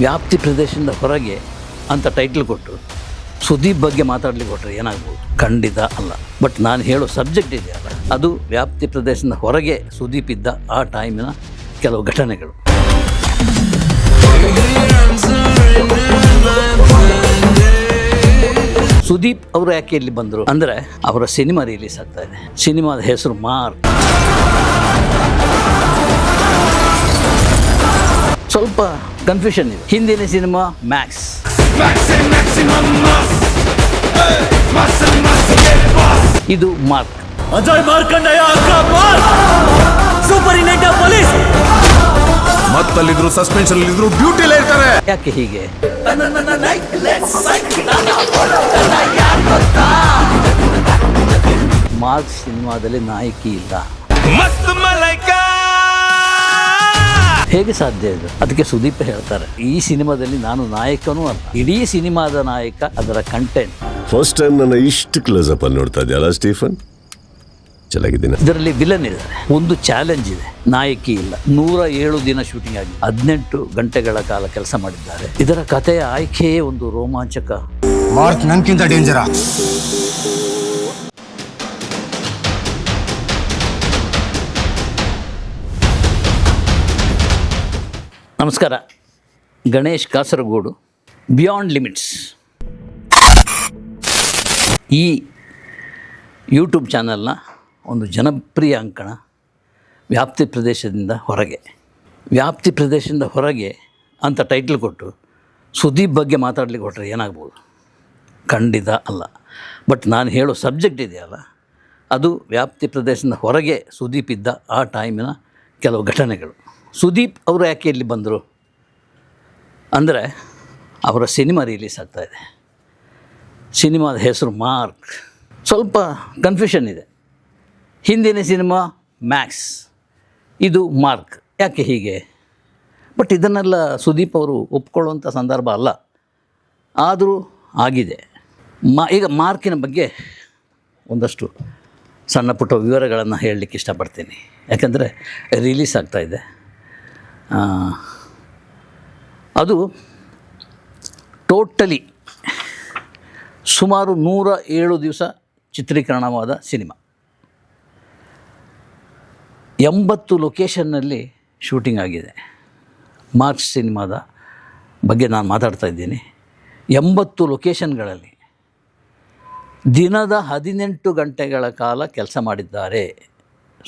ವ್ಯಾಪ್ತಿ ಪ್ರದೇಶದಿಂದ ಹೊರಗೆ ಅಂತ ಟೈಟ್ಲ್ ಕೊಟ್ಟು ಸುದೀಪ್ ಬಗ್ಗೆ ಮಾತಾಡಲಿಕ್ಕೆ ಕೊಟ್ಟರೆ ಏನಾಗ್ಬೋದು? ಖಂಡಿತ ಅಲ್ಲ. ಬಟ್ ನಾನು ಹೇಳೋ ಸಬ್ಜೆಕ್ಟ್ ಇದೆಯಲ್ಲ, ಅದು ವ್ಯಾಪ್ತಿ ಪ್ರದೇಶದಿಂದ ಹೊರಗೆ ಸುದೀಪ್ ಇದ್ದ ಆ ಟೈಮಿನ ಕೆಲವು ಘಟನೆಗಳು. ಸುದೀಪ್ ಅವರು ಯಾಕೆ ಇಲ್ಲಿ ಬಂದರು ಅಂದರೆ, ಅವರ ಸಿನಿಮಾ ರಿಲೀಸ್ ಆಗ್ತಾ ಇದೆ. ಸಿನಿಮಾದ ಹೆಸರು ಮಾರ್ಕ್. ಸ್ವಲ್ಪ ಕನ್ಫ್ಯೂಷನ್ ಇದೆ. ಹಿಂದಿನ ಸಿನಿಮಾ ಮ್ಯಾಕ್ಸ್, ಇದು Mark. Ajay Markandayya superintendent police ಮತ್ತಲ್ಲಿದ್ರು ಸಸ್ಪೆನ್ಷನ್ ಇದ್ರು ಡ್ಯೂಟಿ ಇರ್ತಾರೆ. ಯಾಕೆ ಹೀಗೆ? ಮಾರ್ಕ್ ಸಿನಿಮಾದಲ್ಲಿ ನಾಯಕಿ ಇಲ್ಲ. ಹೇಗೆ ಸಾಧ್ಯ ಇದು? ಅದಕ್ಕೆ ಸುದೀಪ್ ಹೇಳ್ತಾರೆ, ಈ ಸಿನಿಮಾದಲ್ಲಿ ನಾನು ನಾಯಕನೂ ಅಲ್ಲ, ಇಡೀ ಸಿನಿಮಾದ ನಾಯಕ ಅದರ ಕಂಟೆಂಟ್. ಫಸ್ಟ್ ಟೈಮ್ ನನ್ನ ಇಷ್ಟು ಕ್ಲೋಸ್ ಅಪ್ ಅಲ್ಲಿ ನೋಡ್ತಾ ಇದೆಯಲ್ಲ ಸ್ಟೀಫನ್, ಚೆನ್ನಾಗಿದ್ದೀನಿ. ಇದರಲ್ಲಿ ವಿಲನ್ ಇದ್ದಾರೆ, ಒಂದು ಚಾಲೆಂಜ್ ಇದೆ, ನಾಯಕಿ ಇಲ್ಲ. 107 ದಿನ ಶೂಟಿಂಗ್ ಆಗಿ 18 ಗಂಟೆಗಳ ಕಾಲ ಕೆಲಸ ಮಾಡಿದ್ದಾರೆ. ಇದರ ಕಥೆಯ ಆಯ್ಕೆಯೇ ಒಂದು ರೋಮಾಂಚಕ. ಮಾರ್ಕ್ ನನ್ಕಿಂತ ಡೇಂಜರ. ನಮಸ್ಕಾರ, ಗಣೇಶ್ ಕಾಸರಗೋಡು, ಬಿಯಾಂಡ್ ಲಿಮಿಟ್ಸ್ ಈ ಯೂಟ್ಯೂಬ್ ಚಾನಲ್ನ ಒಂದು ಜನಪ್ರಿಯ ಅಂಕಣ. ವ್ಯಾಪ್ತಿ ಪ್ರದೇಶದಿಂದ ಹೊರಗೆ, ವ್ಯಾಪ್ತಿ ಪ್ರದೇಶದಿಂದ ಹೊರಗೆ ಅಂತ ಟೈಟ್ಲ್ ಕೊಟ್ಟು ಸುದೀಪ್ ಬಗ್ಗೆ ಮಾತಾಡಲಿಕ್ಕೆ ಕೊಟ್ಟರೆ ಏನಾಗ್ಬೋದು? ಖಂಡಿತ ಅಲ್ಲ. ಬಟ್ ನಾನು ಹೇಳೋ ಸಬ್ಜೆಕ್ಟ್ ಇದೆಯಲ್ಲ, ಅದು ವ್ಯಾಪ್ತಿ ಪ್ರದೇಶದಿಂದ ಹೊರಗೆ ಸುದೀಪ್ ಇದ್ದ ಆ ಟೈಮಿನ ಕೆಲವು ಘಟನೆಗಳು. ಸುದೀಪ್ ಅವರು ಯಾಕೆ ಇಲ್ಲಿ ಬಂದರು ಅಂದರೆ, ಅವರ ಸಿನಿಮಾ ರಿಲೀಸ್ ಆಗ್ತಾ ಇದೆ. ಸಿನಿಮಾದ ಹೆಸರು ಮಾರ್ಕ್. ಸ್ವಲ್ಪ ಕನ್ಫ್ಯೂಷನ್ ಇದೆ. ಹಿಂದಿನ ಸಿನಿಮಾ ಮ್ಯಾಕ್ಸ್, ಇದು ಮಾರ್ಕ್. ಯಾಕೆ ಹೀಗೆ? ಬಟ್ ಇದನ್ನೆಲ್ಲ ಸುದೀಪ್ ಅವರು ಒಪ್ಕೊಳ್ಳುವಂಥ ಸಂದರ್ಭ ಅಲ್ಲ, ಆದರೂ ಆಗಿದೆ. ಈಗ ಮಾರ್ಕಿನ ಬಗ್ಗೆ ಒಂದಷ್ಟು ಸಣ್ಣ ಪುಟ್ಟ ವಿವರಗಳನ್ನು ಹೇಳಲಿಕ್ಕೆ ಇಷ್ಟಪಡ್ತೀನಿ. ಯಾಕಂದರೆ ರಿಲೀಸ್ ಆಗ್ತಾಯಿದೆ. ಅದು ಟೋಟಲಿ ಸುಮಾರು 107 ದಿವಸ ಚಿತ್ರೀಕರಣವಾದ ಸಿನಿಮಾ. 80 ಲೊಕೇಶನ್ನಲ್ಲಿ ಶೂಟಿಂಗ್ ಆಗಿದೆ. ಮಾರ್ಕ್ಸ್ ಸಿನಿಮಾದ ಬಗ್ಗೆ ನಾನು ಮಾತಾಡ್ತಾ ಇದ್ದೀನಿ. 80 ಲೊಕೇಶನ್ಗಳಲ್ಲಿ ದಿನದ 18 ಗಂಟೆಗಳ ಕಾಲ ಕೆಲಸ ಮಾಡಿದ್ದಾರೆ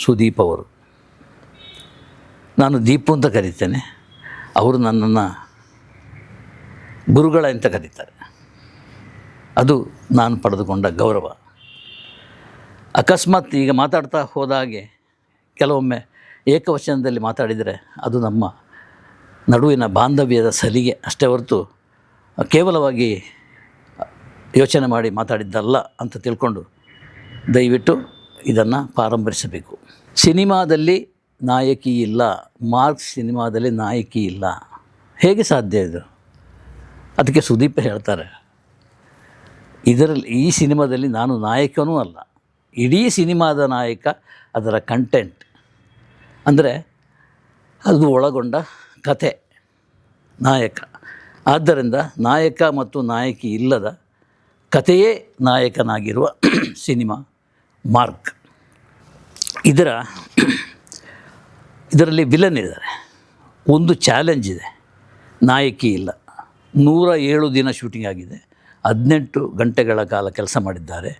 ಸುದೀಪ್ ಅವರು. ನಾನು ದೀಪು ಅಂತ ಕರೀತೇನೆ, ಅವರು ನನ್ನನ್ನು ಗುರುಗಳ ಅಂತ ಕರೀತಾರೆ. ಅದು ನಾನು ಪಡೆದುಕೊಂಡ ಗೌರವ. ಅಕಸ್ಮಾತ್ ಈಗ ಮಾತಾಡ್ತಾ ಹೋದಾಗೆ ಕೆಲವೊಮ್ಮೆ ಏಕವಚನದಲ್ಲಿ ಮಾತಾಡಿದರೆ ಅದು ನಮ್ಮ ನಡುವಿನ ಬಾಂಧವ್ಯದ ಸಲಿಗೆ ಅಷ್ಟೇ ಹೊರತು ಕೇವಲವಾಗಿ ಯೋಚನೆ ಮಾಡಿ ಮಾತಾಡಿದ್ದಲ್ಲ ಅಂತ ತಿಳ್ಕೊಂಡು ದಯವಿಟ್ಟು ಇದನ್ನು ಪ್ರಾರಂಭಿಸಬೇಕು. ಸಿನಿಮಾದಲ್ಲಿ ನಾಯಕಿ ಇಲ್ಲ, ಮಾರ್ಕ್ಸ್ ಸಿನಿಮಾದಲ್ಲಿ ನಾಯಕಿ ಇಲ್ಲ. ಹೇಗೆ ಸಾಧ್ಯ ಇದು? ಅದಕ್ಕೆ ಸುದೀಪ್ ಹೇಳ್ತಾರೆ, ಈ ಸಿನಿಮಾದಲ್ಲಿ ನಾನು ನಾಯಕನೂ ಅಲ್ಲ, ಇಡೀ ಸಿನಿಮಾದ ನಾಯಕ ಅದರ ಕಂಟೆಂಟ್. ಅಂದರೆ ಅದು ಒಳಗೊಂಡ ಕತೆ, ನಾಯಕ. ಆದ್ದರಿಂದ ನಾಯಕ ಮತ್ತು ನಾಯಕಿ ಇಲ್ಲದ ಕಥೆಯೇ ನಾಯಕನಾಗಿರುವ ಸಿನಿಮಾ ಮಾರ್ಕ್. ಇದರಲ್ಲಿ ವಿಲನ್ ಇದ್ದಾರೆ, ಒಂದು ಚಾಲೆಂಜ್ ಇದೆ, ನಾಯಕಿ ಇಲ್ಲ. 107 ದಿನ ಶೂಟಿಂಗ್ ಆಗಿದೆ, 18 ಗಂಟೆಗಳ ಕಾಲ ಕೆಲಸ ಮಾಡಿದ್ದಾರೆ.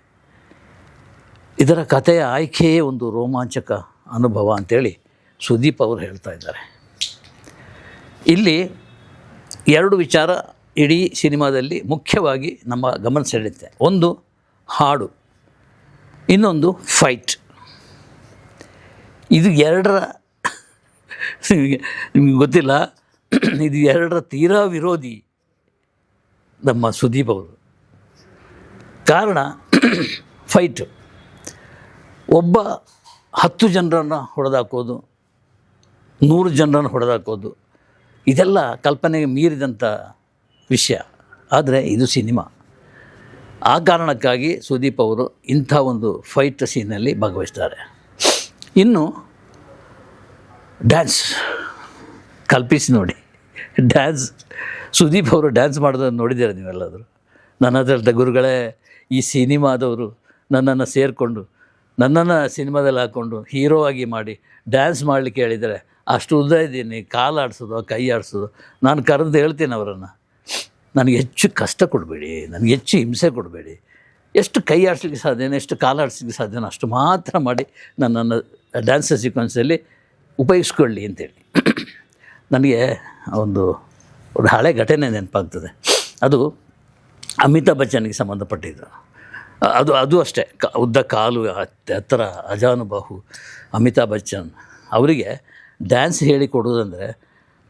ಇದರ ಕಥೆಯ ಆಯ್ಕೆಯೇ ಒಂದು ರೋಮಾಂಚಕ ಅನುಭವ ಅಂಥೇಳಿ ಸುದೀಪ್ ಅವರು ಹೇಳ್ತಾ ಇದ್ದಾರೆ. ಇಲ್ಲಿ 2 ವಿಚಾರ ಇಡೀ ಸಿನಿಮಾದಲ್ಲಿ ಮುಖ್ಯವಾಗಿ ನಮ್ಮ ಗಮನ ಸೆಳೆಯುತ್ತೆ. ಒಂದು ಹಾಡು, ಇನ್ನೊಂದು ಫೈಟ್. ಇದು ನಿಮಗೆ ಗೊತ್ತಿಲ್ಲ, ಇದು 2 ತೀರಾ ವಿರೋಧಿ ನಮ್ಮ ಸುದೀಪ್ ಅವರು. ಕಾರಣ ಫೈಟು. ಒಬ್ಬ 10 ಜನರನ್ನು ಹೊಡೆದಾಕೋದು, 100 ಜನರನ್ನು ಹೊಡೆದಾಕೋದು, ಇದೆಲ್ಲ ಕಲ್ಪನೆಗೆ ಮೀರಿದಂಥ ವಿಷಯ. ಆದರೆ ಇದು ಸಿನಿಮಾ. ಆ ಕಾರಣಕ್ಕಾಗಿ ಸುದೀಪ್ ಅವರು ಇಂಥ ಒಂದು ಫೈಟ್ ಸೀನಲ್ಲಿ ಭಾಗವಹಿಸ್ತಾರೆ. ಇನ್ನು ಡ್ಯಾನ್ಸ್ ಕಲ್ಪಿಸಿ ನೋಡಿ. ಡ್ಯಾನ್ಸ್ ಸುದೀಪ್ ಅವರು ಡ್ಯಾನ್ಸ್ ಮಾಡೋದನ್ನು ನೋಡಿದ್ದೀರ ನೀವೆಲ್ಲಾದರೂ? ನನ್ನ ಹತ್ರ ಗುರುಗಳೇ, ಈ ಸಿನಿಮಾದವರು ನನ್ನನ್ನು ಸೇರಿಕೊಂಡು ನನ್ನನ್ನು ಸಿನಿಮಾದಲ್ಲಿ ಹಾಕ್ಕೊಂಡು ಹೀರೋ ಆಗಿ ಮಾಡಿ ಡ್ಯಾನ್ಸ್ ಮಾಡಲಿಕ್ಕೆ ಹೇಳಿದರೆ ಅಷ್ಟು ಉದ್ದ ಇದ್ದೀನಿ, ಕಾಲು ಆಡಿಸೋದು ಕೈ ಆಡಿಸೋದು. ನಾನು ಕರೆದು ಹೇಳ್ತೀನಿ ಅವರನ್ನು, ನನಗೆ ಹೆಚ್ಚು ಕಷ್ಟ ಕೊಡಬೇಡಿ, ನನಗೆ ಹೆಚ್ಚು ಹಿಂಸೆ ಕೊಡಬೇಡಿ, ಎಷ್ಟು ಕೈ ಆಡಿಸ್ಲಿಕ್ಕೆ ಸಾಧ್ಯನೋ ಎಷ್ಟು ಕಾಲು ಆಡಿಸ್ಲಿಕ್ಕೆ ಸಾಧ್ಯನೋ ಅಷ್ಟು ಮಾತ್ರ ಮಾಡಿ ನನ್ನನ್ನು ಡ್ಯಾನ್ಸ್ ಸೀಕ್ವೆನ್ಸಲ್ಲಿ ಉಪಯೋಗಿಸ್ಕೊಳ್ಳಿ ಅಂತೇಳಿ. ನನಗೆ ಒಂದು ಹಳೆ ಘಟನೆ ನೆನಪಾಗ್ತದೆ. ಅದು ಅಮಿತಾಬ್ ಬಚ್ಚನ್ಗೆ ಸಂಬಂಧಪಟ್ಟಿದ್ದು. ಅದು ಅಷ್ಟೇ, ಉದ್ದ ಕಾಲು, ಎತ್ತರ, ಅಜಾನುಬಾಹು ಅಮಿತಾಬ್ ಬಚ್ಚನ್ ಅವರಿಗೆ ಡ್ಯಾನ್ಸ್ ಹೇಳಿಕೊಡೋದಂದರೆ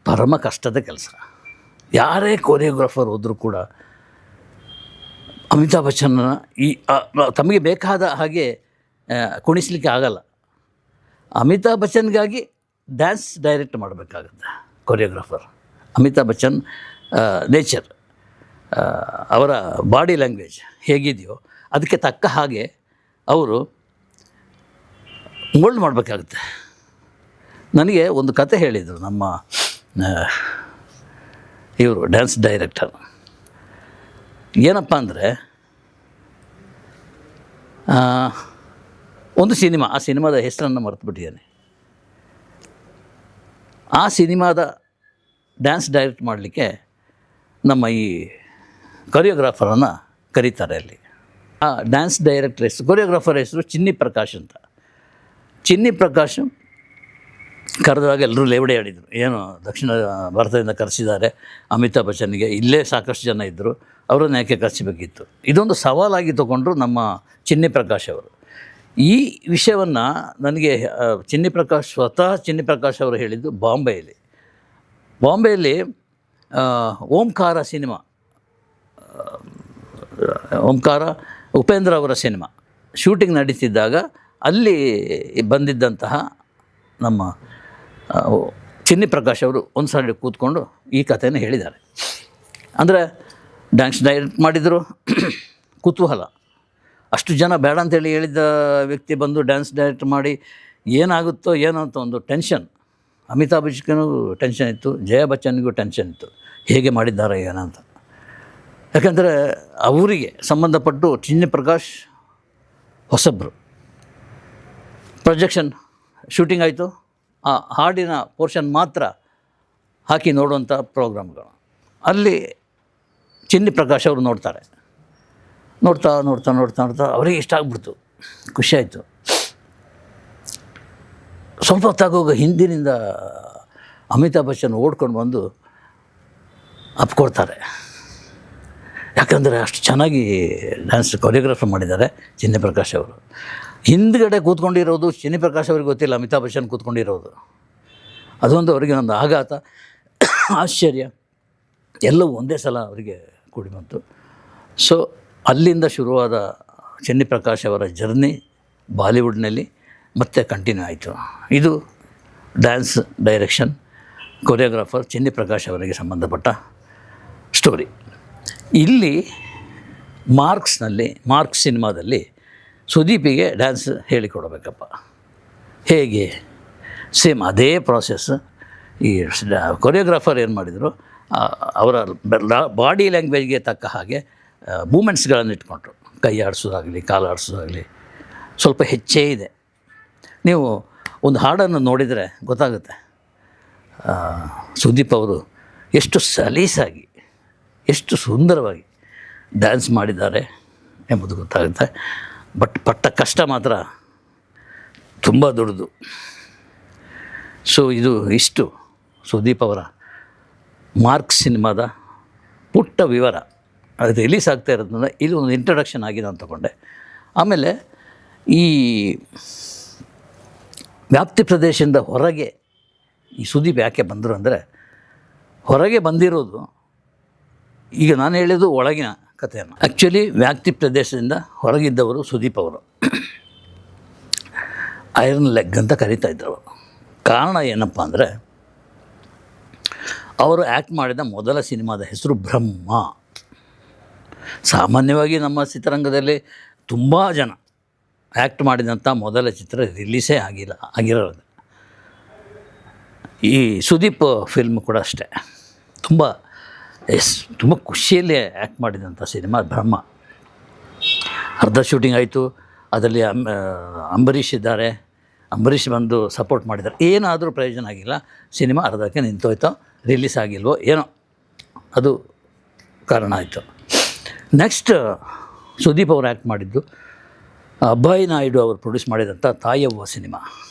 ಪರಮ ಕಷ್ಟದ ಕೆಲಸ. ಯಾರೇ ಕೊರಿಯೋಗ್ರಾಫರ್ ಹೋದರೂ ಕೂಡ ಅಮಿತಾಬ್ ಬಚ್ಚನ್ನ ತಮಗೆ ಬೇಕಾದ ಹಾಗೆ ಕುಣಿಸ್ಲಿಕ್ಕೆ ಆಗಲ್ಲ. ಅಮಿತಾಬ್ ಬಚ್ಚನ್ಗಾಗಿ ಡ್ಯಾನ್ಸ್ ಡೈರೆಕ್ಟ್ ಮಾಡಬೇಕಾಗುತ್ತೆ ಕೊರಿಯೋಗ್ರಾಫರ್. ಅಮಿತಾಬ್ ಬಚ್ಚನ್ ನೇಚರ್, ಅವರ ಬಾಡಿ ಲ್ಯಾಂಗ್ವೇಜ್ ಹೇಗಿದೆಯೋ ಅದಕ್ಕೆ ತಕ್ಕ ಹಾಗೆ ಅವರು ಮೋಲ್ಡ್ ಮಾಡಬೇಕಾಗುತ್ತೆ. ನನಗೆ ಒಂದು ಕತೆ ಹೇಳಿದರು ನಮ್ಮ ಇವರು ಡ್ಯಾನ್ಸ್ ಡೈರೆಕ್ಟರ್. ಏನಪ್ಪ ಅಂದರೆ, ಒಂದು ಸಿನಿಮಾ, ಆ ಸಿನಿಮಾದ ಹೆಸರನ್ನು ಮರೆತುಬಿಟ್ಟಿದ್ದೇನೆ. ಆ ಸಿನಿಮಾದ ಡ್ಯಾನ್ಸ್ ಡೈರೆಕ್ಟ್ ಮಾಡಲಿಕ್ಕೆ ನಮ್ಮ ಈ ಕೊರಿಯೋಗ್ರಾಫರನ್ನು ಕರೀತಾರೆ ಅಲ್ಲಿ. ಆ ಡ್ಯಾನ್ಸ್ ಡೈರೆಕ್ಟರ್ ಹೆಸರು, ಕೊರಿಯೋಗ್ರಾಫರ್ ಹೆಸರು ಚಿನ್ನಿ ಪ್ರಕಾಶ್ ಅಂತ. ಚಿನ್ನಿ ಪ್ರಕಾಶ್ ಕರೆದಾಗ ಎಲ್ಲರೂ ಲೇವಡಿ ಆಡಿದರು, ಏನು ದಕ್ಷಿಣ ಭಾರತದಿಂದ ಕರೆಸಿದ್ದಾರೆ ಅಮಿತಾಬ್ ಬಚ್ಚನ್ಗೆ, ಇಲ್ಲೇ ಸಾಕಷ್ಟು ಜನ ಇದ್ದರು, ಅವರನ್ನು ಯಾಕೆ ಕರೆಸಬೇಕಿತ್ತು. ಇದೊಂದು ಸವಾಲಾಗಿ ತೊಗೊಂಡ್ರು ನಮ್ಮ ಚಿನ್ನಿ ಪ್ರಕಾಶ್ ಅವರು. ಈ ವಿಷಯವನ್ನು ನನಗೆ ಸ್ವತಃ ಚಿನ್ನಿ ಪ್ರಕಾಶ್ ಅವರು ಹೇಳಿದ್ದು ಬಾಂಬೆಯಲ್ಲಿ ಓಂಕಾರ ಸಿನಿಮಾ, ಓಂಕಾರ ಉಪೇಂದ್ರ ಅವರ ಸಿನಿಮಾ ಶೂಟಿಂಗ್ ನಡೀತಿದ್ದಾಗ ಅಲ್ಲಿ ಬಂದಿದ್ದಂತಹ ನಮ್ಮ ಚಿನ್ನಿ ಪ್ರಕಾಶ್ ಅವರು ಒಂದು ಸೈಡ್ ಕೂತ್ಕೊಂಡು ಈ ಕಥೆಯನ್ನು ಹೇಳಿದ್ದಾರೆ. ಅಂದರೆ ಡ್ಯಾನ್ಸ್ ಡೈರೆಕ್ಟ್ ಮಾಡಿದರು, ಕುತೂಹಲ. ಅಷ್ಟು ಜನ ಬೇಡ ಅಂತೇಳಿ ಹೇಳಿದ್ದ ವ್ಯಕ್ತಿ ಬಂದು ಡ್ಯಾನ್ಸ್ ಡೈರೆಕ್ಟ್ ಮಾಡಿ ಏನಾಗುತ್ತೋ ಏನೋ ಅಂತ ಒಂದು ಟೆನ್ಷನ್. ಅಮಿತಾಬ್ ಬಚ್ಚನ್ಗೂ ಟೆನ್ಷನ್ ಇತ್ತು, ಜಯಾ ಬಚ್ಚನ್ಗೂ ಟೆನ್ಷನ್ ಇತ್ತು, ಹೇಗೆ ಮಾಡಿದ್ದಾರೆ ಏನಂತ. ಯಾಕಂದರೆ ಅವರಿಗೆ ಸಂಬಂಧಪಟ್ಟು ಚಿನ್ನಿ ಪ್ರಕಾಶ್ ಹೊಸಬ್ರು. ಪ್ರೊಜೆಕ್ಷನ್ ಶೂಟಿಂಗ್ ಆಯಿತು, ಆ ಹಾಡಿನ ಪೋರ್ಷನ್ ಮಾತ್ರ ಹಾಕಿ ನೋಡುವಂಥ ಪ್ರೋಗ್ರಾಮ್ಗಳು. ಅಲ್ಲಿ ಚಿನ್ನಿ ಪ್ರಕಾಶ್ ಅವರು ನೋಡ್ತಾರೆ. ನೋಡ್ತಾ ಅವರಿಗೆ ಇಷ್ಟ ಆಗ್ಬಿಡ್ತು, ಖುಷಿಯಾಯಿತು. ಸ್ವಲ್ಪ ಹೊತ್ತಾಗೋಗ ಹಿಂದಿನಿಂದ ಅಮಿತಾಬ್ ಬಚ್ಚನ್ ಓಡ್ಕೊಂಡು ಬಂದು ಅಪ್ಕೊಡ್ತಾರೆ. ಯಾಕಂದರೆ ಅಷ್ಟು ಚೆನ್ನಾಗಿ ಡ್ಯಾನ್ಸ್ ಕೊರಿಯೋಗ್ರಾಫರ್ ಮಾಡಿದ್ದಾರೆ ಚಿನ್ನಿ ಪ್ರಕಾಶ್ ಅವರು. ಹಿಂದ್ಗಡೆ ಕೂತ್ಕೊಂಡಿರೋದು ಚಿನ್ನಿ ಪ್ರಕಾಶ್ ಅವ್ರಿಗೆ ಗೊತ್ತಿಲ್ಲ, ಅಮಿತಾಬ್ ಬಚ್ಚನ್ ಕೂತ್ಕೊಂಡಿರೋದು. ಅದೊಂದು ಅವರಿಗೆ ಒಂದು ಆಘಾತ, ಆಶ್ಚರ್ಯ ಎಲ್ಲವೂ ಒಂದೇ ಸಲ ಅವರಿಗೆ ಕೂಡಿ ಬಂತು. ಸೊ ಅಲ್ಲಿಂದ ಶುರುವಾದ ಚಿನ್ನಿ ಪ್ರಕಾಶ್ ಅವರ ಜರ್ನಿ ಬಾಲಿವುಡ್ನಲ್ಲಿ ಮತ್ತೆ ಕಂಟಿನ್ಯೂ ಆಯಿತು. ಇದು ಡ್ಯಾನ್ಸ್ ಡೈರೆಕ್ಷನ್ ಕೊರಿಯೋಗ್ರಾಫರ್ ಚಿನ್ನಿ ಪ್ರಕಾಶ್ ಅವರಿಗೆ ಸಂಬಂಧಪಟ್ಟ ಸ್ಟೋರಿ. ಇಲ್ಲಿ ಮಾರ್ಕ್ಸ್ ಸಿನಿಮಾದಲ್ಲಿ ಸುದೀಪಿಗೆ ಡ್ಯಾನ್ಸ್ ಹೇಳಿಕೊಡಬೇಕಪ್ಪ. ಹೇಗೆ? ಸೇಮ್ ಅದೇ ಪ್ರಾಸೆಸ್. ಈ ಕೊರಿಯೋಗ್ರಾಫರ್ ಏನು ಮಾಡಿದರು, ಅವರ ಬಾಡಿ ಲ್ಯಾಂಗ್ವೇಜ್ಗೆ ತಕ್ಕ ಹಾಗೆ ಮೂಮೆಂಟ್ಸ್ಗಳನ್ನು ಇಟ್ಕೊಂಡ್ರು. ಕೈ ಆಡಿಸೋದಾಗಲಿ ಕಾಲು ಆಡಿಸೋದಾಗಲಿ ಸ್ವಲ್ಪ ಹೆಚ್ಚೇ ಇದೆ. ನೀವು ಒಂದು ಹಾಡನ್ನು ನೋಡಿದರೆ ಗೊತ್ತಾಗುತ್ತೆ ಸುದೀಪ್ ಅವರು ಎಷ್ಟು ಸಲೀಸಾಗಿ ಎಷ್ಟು ಸುಂದರವಾಗಿ ಡ್ಯಾನ್ಸ್ ಮಾಡಿದ್ದಾರೆ ಎಂಬುದು ಗೊತ್ತಾಗುತ್ತೆ. ಬಟ್ ಪಟ್ಟ ಕಷ್ಟ ಮಾತ್ರ ತುಂಬ ದೊಡ್ಡದು. ಸೊ ಇಷ್ಟು ಸುದೀಪ್ ಅವರ ಮಾರ್ಕ್ಸ್ ಸಿನಿಮಾದ ಪುಟ್ಟ ವಿವರ. ಅದು ರಿಲೀಸ್ ಆಗ್ತಾ ಇರೋದ್ರಿಂದ ಇದು ಒಂದು ಇಂಟ್ರಡಕ್ಷನ್ ಆಗಿ ನಾನು ತಗೊಂಡೆ. ಆಮೇಲೆ ಈ ವ್ಯಾಪ್ತಿ ಪ್ರದೇಶದಿಂದ ಹೊರಗೆ ಈ ಸುದೀಪ್ ಯಾಕೆ ಬಂದರು ಅಂದರೆ, ಹೊರಗೆ ಬಂದಿರೋದು ಈಗ ನಾನು ಹೇಳಿದ್ದು ಒಳಗಿನ ಕಥೆಯನ್ನು. ಆ್ಯಕ್ಚುಲಿ ವ್ಯಾಪ್ತಿ ಪ್ರದೇಶದಿಂದ ಹೊರಗಿದ್ದವರು ಸುದೀಪ್ ಅವರು ಐರನ್ ಲೆಗ್ ಅಂತ ಕರೀತಾ ಇದ್ದರು. ಕಾರಣ ಏನಪ್ಪ ಅಂದರೆ, ಅವರು ಆ್ಯಕ್ಟ್ ಮಾಡಿದ ಮೊದಲ ಸಿನಿಮಾದ ಹೆಸರು ಬ್ರಹ್ಮ. ಸಾಮಾನ್ಯವಾಗಿ ನಮ್ಮ ಚಿತ್ರರಂಗದಲ್ಲಿ ತುಂಬ ಜನ ಆ್ಯಕ್ಟ್ ಮಾಡಿದಂಥ ಮೊದಲ ಚಿತ್ರ ರಿಲೀಸೇ ಆಗಿರೋದು. ಈ ಸುದೀಪ್ ಫಿಲ್ಮ್ ಕೂಡ ಅಷ್ಟೇ, ತುಂಬ ತುಂಬ ಖುಷಿಯಲ್ಲೇ ಆ್ಯಕ್ಟ್ ಮಾಡಿದಂಥ ಸಿನಿಮಾ ಬ್ರಹ್ಮ. ಅರ್ಧ ಶೂಟಿಂಗ್ ಆಯಿತು, ಅದರಲ್ಲಿ ಅಂಬರೀಷ್ ಇದ್ದಾರೆ, ಅಂಬರೀಷ್ ಬಂದು ಸಪೋರ್ಟ್ ಮಾಡಿದ್ದಾರೆ. ಏನಾದರೂ ಪ್ರಯೋಜನ ಆಗಿಲ್ಲ, ಸಿನಿಮಾ ಅರ್ಧಕ್ಕೆ ನಿಂತೋಯ್ತೋ, ರಿಲೀಸ್ ಆಗಿಲ್ವೋ ಏನೋ, ಅದು ಕಾರಣ ಆಯಿತು. ನೆಕ್ಸ್ಟ್ ಸುದೀಪ್ ಅವರು ಆ್ಯಕ್ಟ್ ಮಾಡಿದ್ದು ಅಭಯ್ ನಾಯ್ಡು ಅವರು ಪ್ರೊಡ್ಯೂಸ್ ಮಾಡಿದಂಥ ತಾಯವ್ವ ಸಿನಿಮಾ.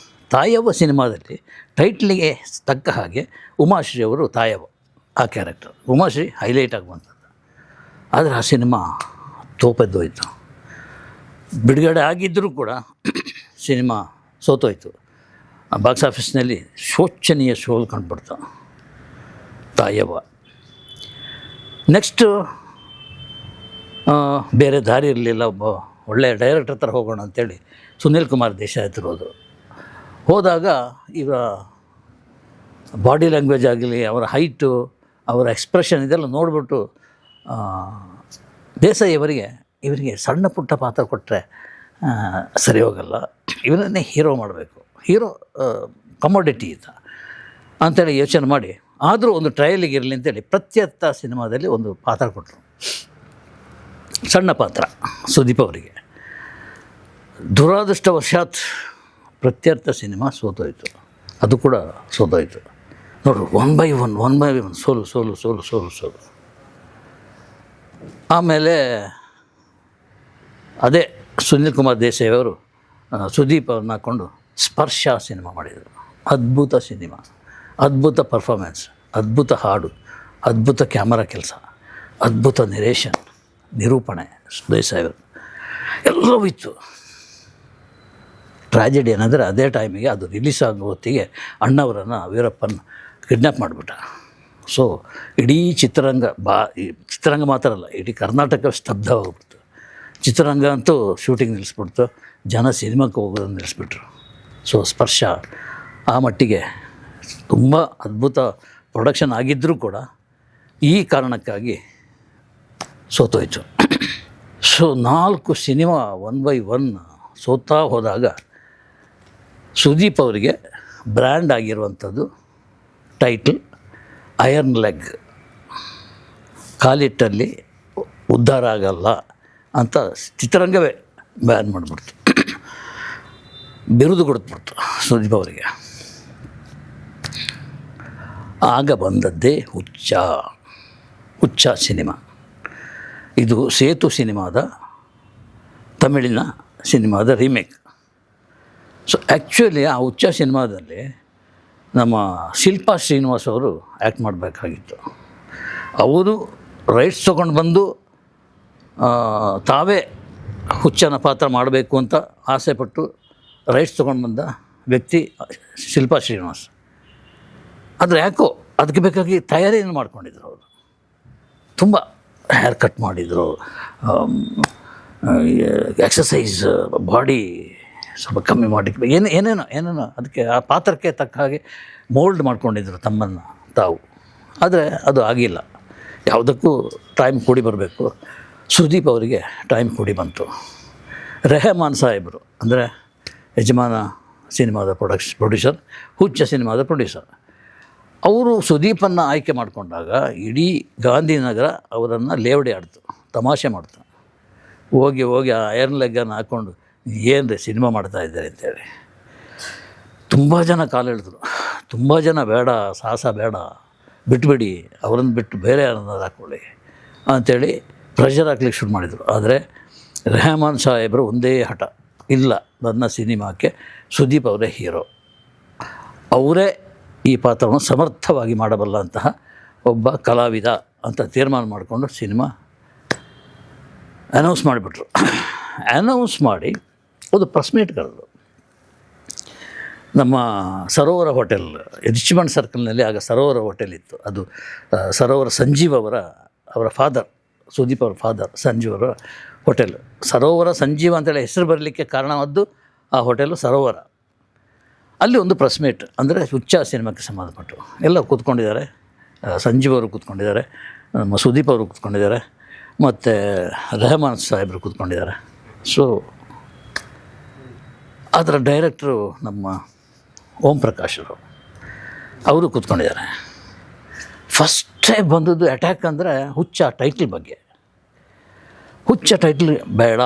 ತಾಯವ್ವ ಸಿನಿಮಾದಲ್ಲಿ ಟೈಟ್ಲಿಗೆ ತಕ್ಕ ಹಾಗೆ ಉಮಾಶ್ರೀ ಅವರು ತಾಯವ್ವ, ಆ ಕ್ಯಾರೆಕ್ಟರ್ ಉಮಾಶ್ರೀ ಹೈಲೈಟ್ ಆಗುವಂಥದ್ದು. ಆದರೆ ಆ ಸಿನಿಮಾ ತೋಪೆದ್ದೋಯ್ತು. ಬಿಡುಗಡೆ ಆಗಿದ್ದರೂ ಕೂಡ ಸಿನಿಮಾ ಸೋತೋಯ್ತು. ಬಾಕ್ಸ್ ಆಫೀಸ್ನಲ್ಲಿ ಶೋಚನೀಯ ಸೋಲು ಕಂಡುಬಿಡ್ತು ತಾಯವ್ವ. ನೆಕ್ಸ್ಟು ಬೇರೆ ದಾರಿ ಇರಲಿಲ್ಲ, ಒಬ್ಬ ಒಳ್ಳೆಯ ಡೈರೆಕ್ಟರ್ ಹತ್ರ ಹೋಗೋಣ ಅಂಥೇಳಿ ಸುನೀಲ್ ಕುಮಾರ್ ದೇಸಾಯಿ ಹತ್ತಿರೋದು. ಹೋದಾಗ ಇವರ ಬಾಡಿ ಲ್ಯಾಂಗ್ವೇಜ್ ಆಗಲಿ, ಅವರ ಹೈಟು, ಅವರ ಎಕ್ಸ್ಪ್ರೆಷನ್ ಇದೆಲ್ಲ ನೋಡಿಬಿಟ್ಟು ದೇಸಾಯಿ ಇವರಿಗೆ ಸಣ್ಣ ಪುಟ್ಟ ಪಾತ್ರ ಕೊಟ್ಟರೆ ಸರಿ ಹೋಗಲ್ಲ, ಇವರನ್ನೇ ಹೀರೋ ಮಾಡಬೇಕು, ಹೀರೋ ಕಮೋಡಿಟಿ ಇದ್ದ ಅಂಥೇಳಿ ಯೋಚನೆ ಮಾಡಿ, ಆದರೂ ಒಂದು ಟ್ರಯಲಿಗೆ ಇರಲಿ ಅಂತೇಳಿ ಪ್ರತ್ಯರ್ಥ ಸಿನಿಮಾದಲ್ಲಿ ಒಂದು ಪಾತ್ರ ಕೊಟ್ಟರು, ಸಣ್ಣ ಪಾತ್ರ ಸುದೀಪ್ ಅವರಿಗೆ. ದುರಾದೃಷ್ಟವಶಾತ್ ಪ್ರತ್ಯರ್ಥ ಸಿನಿಮಾ ಸೋತೋಯ್ತು, ಅದು ಕೂಡ ಸೋತೋಯ್ತು. ನೋಡ್ರಿ, ಒನ್ ಬೈ ಒನ್ ಸೋಲು. ಆಮೇಲೆ ಅದೇ ಸುನೀಲ್ ಕುಮಾರ್ ದೇಸಾಯಿ ಅವರು ಸುದೀಪ್ ಅವ್ರನ್ನ ಹಾಕ್ಕೊಂಡು ಸ್ಪರ್ಶ ಸಿನಿಮಾ ಮಾಡಿದರು. ಅದ್ಭುತ ಸಿನಿಮಾ, ಅದ್ಭುತ ಪರ್ಫಾರ್ಮೆನ್ಸ್, ಅದ್ಭುತ ಹಾಡು, ಅದ್ಭುತ ಕ್ಯಾಮರಾ ಕೆಲಸ, ಅದ್ಭುತ ನಿರೂಪಣೆ ದೇಸಾಯಿ ಅವರು, ಎಲ್ಲವೂ ಇತ್ತು. ಟ್ರ್ಯಾಜಿಡಿ ಏನಂದರೆ ಅದೇ ಟೈಮಿಗೆ ಅದು ರಿಲೀಸ್ ಆಗೋ ಹೊತ್ತಿಗೆ ಅಣ್ಣವರನ್ನು ವೀರಪ್ಪನ್ ಕಿಡ್ನ್ಯಾಪ್ ಮಾಡಿಬಿಟ್ಟ. ಸೊ ಇಡೀ ಚಿತ್ರರಂಗ ಮಾತ್ರ ಅಲ್ಲ, ಇಡೀ ಕರ್ನಾಟಕ ಸ್ತಬ್ಧ ಹೋಗ್ಬಿಡ್ತು. ಚಿತ್ರರಂಗ ಅಂತೂ ಶೂಟಿಂಗ್ ನಿಲ್ಲಿಸ್ಬಿಡ್ತು, ಜನ ಸಿನಿಮಾಕ್ಕೆ ಹೋಗೋದನ್ನು ನಿಲ್ಲಿಸ್ಬಿಟ್ರು. ಸೊ ಸ್ಪರ್ಶ ಆ ಮಟ್ಟಿಗೆ ತುಂಬ ಅದ್ಭುತ ಪ್ರೊಡಕ್ಷನ್ ಆಗಿದ್ದರೂ ಕೂಡ ಈ ಕಾರಣಕ್ಕಾಗಿ ಸೋತೋಯ್ತು. So 4 cinema one by one ಸೋತಾ ಹೋದಾಗ ಸುದೀಪ್ ಅವರಿಗೆ ಬ್ರ್ಯಾಂಡ್ ಆಗಿರುವಂಥದ್ದು ಟೈಟಲ್ ಐರನ್ ಲೆಗ್, ಕಾಲಿಟ್ಟಲ್ಲಿ ಉದ್ಧಾರ ಆಗಲ್ಲ ಅಂತ ಚಿತ್ರರಂಗವೇ ಬ್ಯಾನ್ ಮಾಡಿಬಿಡ್ತು, ಬಿರುದು ಕೊಡ್ಬಿಡ್ತು ಸುದೀಪ್ ಅವರಿಗೆ. ಆಗ ಬಂದದ್ದೇ ಹುಚ್ಚ ಸಿನಿಮಾ. ಇದು ಸೇತು ಸಿನಿಮಾದ ತಮಿಳಿನ ಸಿನಿಮಾದ ರೀಮೇಕ್. ಸೊ ಆ್ಯಕ್ಚುಲಿ ಆ ಹುಚ್ಚ ಸಿನಿಮಾದಲ್ಲಿ ನಮ್ಮ ಶಿಲ್ಪಾ ಶ್ರೀನಿವಾಸ್ ಅವರು ಆ್ಯಕ್ಟ್ ಮಾಡಬೇಕಾಗಿತ್ತು. ಅವರು ರೈಟ್ಸ್ ತೊಗೊಂಡು ಬಂದು ತಾವೇ ಹುಚ್ಚನ ಪಾತ್ರ ಮಾಡಬೇಕು ಅಂತ ಆಸೆಪಟ್ಟು ರೈಟ್ಸ್ ತೊಗೊಂಡು ಬಂದ ವ್ಯಕ್ತಿ ಶಿಲ್ಪಾ ಶ್ರೀನಿವಾಸ್. ಆದರೆ ಯಾಕೋ ಅದಕ್ಕೆ ಬೇಕಾಗಿ ತಯಾರಿಯನ್ನು ಮಾಡ್ಕೊಂಡಿದ್ರು ಅವರು. ತುಂಬ ಹೇರ್ ಕಟ್ ಮಾಡಿದರು, ಎಕ್ಸಸೈಸ್, ಬಾಡಿ ಸ್ವಲ್ಪ ಕಮ್ಮಿ ಮಾಡಿ ಏನೇನೋ ಅದಕ್ಕೆ ಆ ಪಾತ್ರಕ್ಕೆ ತಕ್ಕ ಹಾಗೆ ಮೋಲ್ಡ್ ಮಾಡ್ಕೊಂಡಿದ್ರು ತಮ್ಮನ್ನು ತಾವು. ಆದರೆ ಅದು ಆಗಿಲ್ಲ. ಯಾವುದಕ್ಕೂ ಟೈಮ್ ಕೂಡಿ ಬರಬೇಕು. ಸುದೀಪ್ ಅವರಿಗೆ ಟೈಮ್ ಕೂಡಿ ಬಂತು. ರೆಹಮಾನ್ ಸಾಹೇಬರು ಅಂದರೆ ಯಜಮಾನ ಸಿನಿಮಾದ ಪ್ರೊಡ್ಯೂಸರ್, ಹುಚ್ಚ ಸಿನಿಮಾದ ಪ್ರೊಡ್ಯೂಸರ್, ಅವರು ಸುದೀಪನ್ನು ಆಯ್ಕೆ ಮಾಡಿಕೊಂಡಾಗ ಇಡೀ ಗಾಂಧಿನಗರ ಅವರನ್ನು ಲೇವಡಿ ಆಡ್ತು, ತಮಾಷೆ ಮಾಡ್ತು. ಹೋಗಿ ಆ ಐರನ್ ಲೆಗ್ಗನ್ನು ಹಾಕ್ಕೊಂಡು ಏನು ರೀ ಸಿನಿಮಾ ಮಾಡ್ತಾಯಿದ್ದಾರೆ ಅಂತೇಳಿ ತುಂಬ ಜನ ಕಾಲೆಳೆದ್ರು. ತುಂಬ ಜನ ಬೇಡ, ಸಾಹಸ ಬೇಡ, ಬಿಟ್ಬಿಡಿ, ಅವರನ್ನು ಬಿಟ್ಟು ಬೇರೆ ಯಾರನ್ನಾರು ಹಾಕ್ಕೊಳ್ಳಿ ಅಂಥೇಳಿ ಪ್ರೆಷರ್ ಹಾಕ್ಲಿಕ್ಕೆ ಶುರು ಮಾಡಿದರು. ಆದರೆ ರೆಹಮಾನ್ ಸಾಹೇಬರು ಒಂದೇ ಹಠ, ಇಲ್ಲ, ನನ್ನ ಸಿನಿಮಾಕ್ಕೆ ಸುದೀಪ್ ಅವರೇ ಹೀರೋ, ಅವರೇ ಈ ಪಾತ್ರವನ್ನು ಸಮರ್ಥವಾಗಿ ಮಾಡಬಲ್ಲಂತಹ ಒಬ್ಬ ಕಲಾವಿದ ಅಂತ ತೀರ್ಮಾನ ಮಾಡಿಕೊಂಡು ಸಿನಿಮಾ ಅನೌನ್ಸ್ ಮಾಡಿಬಿಟ್ರು. ಅನೌನ್ಸ್ ಮಾಡಿ ಒಂದು ಪ್ರೆಸ್ ಮೀಟ್ ಕರೆದ್ರು. ನಮ್ಮ ಸರೋವರ ಹೋಟೆಲ್, ರಿಚ್ಮಂಡ್ ಸರ್ಕಲ್ನಲ್ಲಿ ಆಗ ಸರೋವರ ಹೋಟೆಲ್ ಇತ್ತು. ಅದು ಸರೋವರ ಸಂಜೀವ್ ಅವರ ಫಾದರ್, ಸುದೀಪ್ ಅವರ ಫಾದರ್ ಸಂಜೀವ್ ಅವರ ಹೋಟೆಲ್. ಸರೋವರ ಸಂಜೀವ್ ಅಂತೇಳಿ ಹೆಸರು ಬರಲಿಕ್ಕೆ ಕಾರಣವಾದ್ದು ಆ ಹೋಟೆಲು ಸರೋವರ. ಅಲ್ಲಿ ಒಂದು ಪ್ರೆಸ್ ಮೀಟ್, ಅಂದರೆ ಹುಚ್ಚ ಸಿನಿಮಾಕ್ಕೆ ಸಂಬಂಧಪಟ್ಟು ಎಲ್ಲ ಕೂತ್ಕೊಂಡಿದ್ದಾರೆ. ಸಂಜೀವ್ ಅವರು ಕೂತ್ಕೊಂಡಿದ್ದಾರೆ, ನಮ್ಮ ಸುದೀಪ್ ಅವರು ಕೂತ್ಕೊಂಡಿದ್ದಾರೆ, ಮತ್ತು ರೆಹಮಾನ್ ಸಾಹೇಬರು ಕೂತ್ಕೊಂಡಿದ್ದಾರೆ. ಸೊ ಅದರ ಡೈರೆಕ್ಟ್ರು ನಮ್ಮ ಓಂ ಪ್ರಕಾಶ್ ಅವರು ಕೂತ್ಕೊಂಡಿದ್ದಾರೆ. ಫಸ್ಟ್ ಟೈಮ್ ಬಂದದ್ದು ಅಟ್ಯಾಕ್ ಅಂದರೆ ಹುಚ್ಚ ಟೈಟ್ಲ್ ಬಗ್ಗೆ. ಹುಚ್ಚ ಟೈಟ್ಲ್ ಬೇಡ,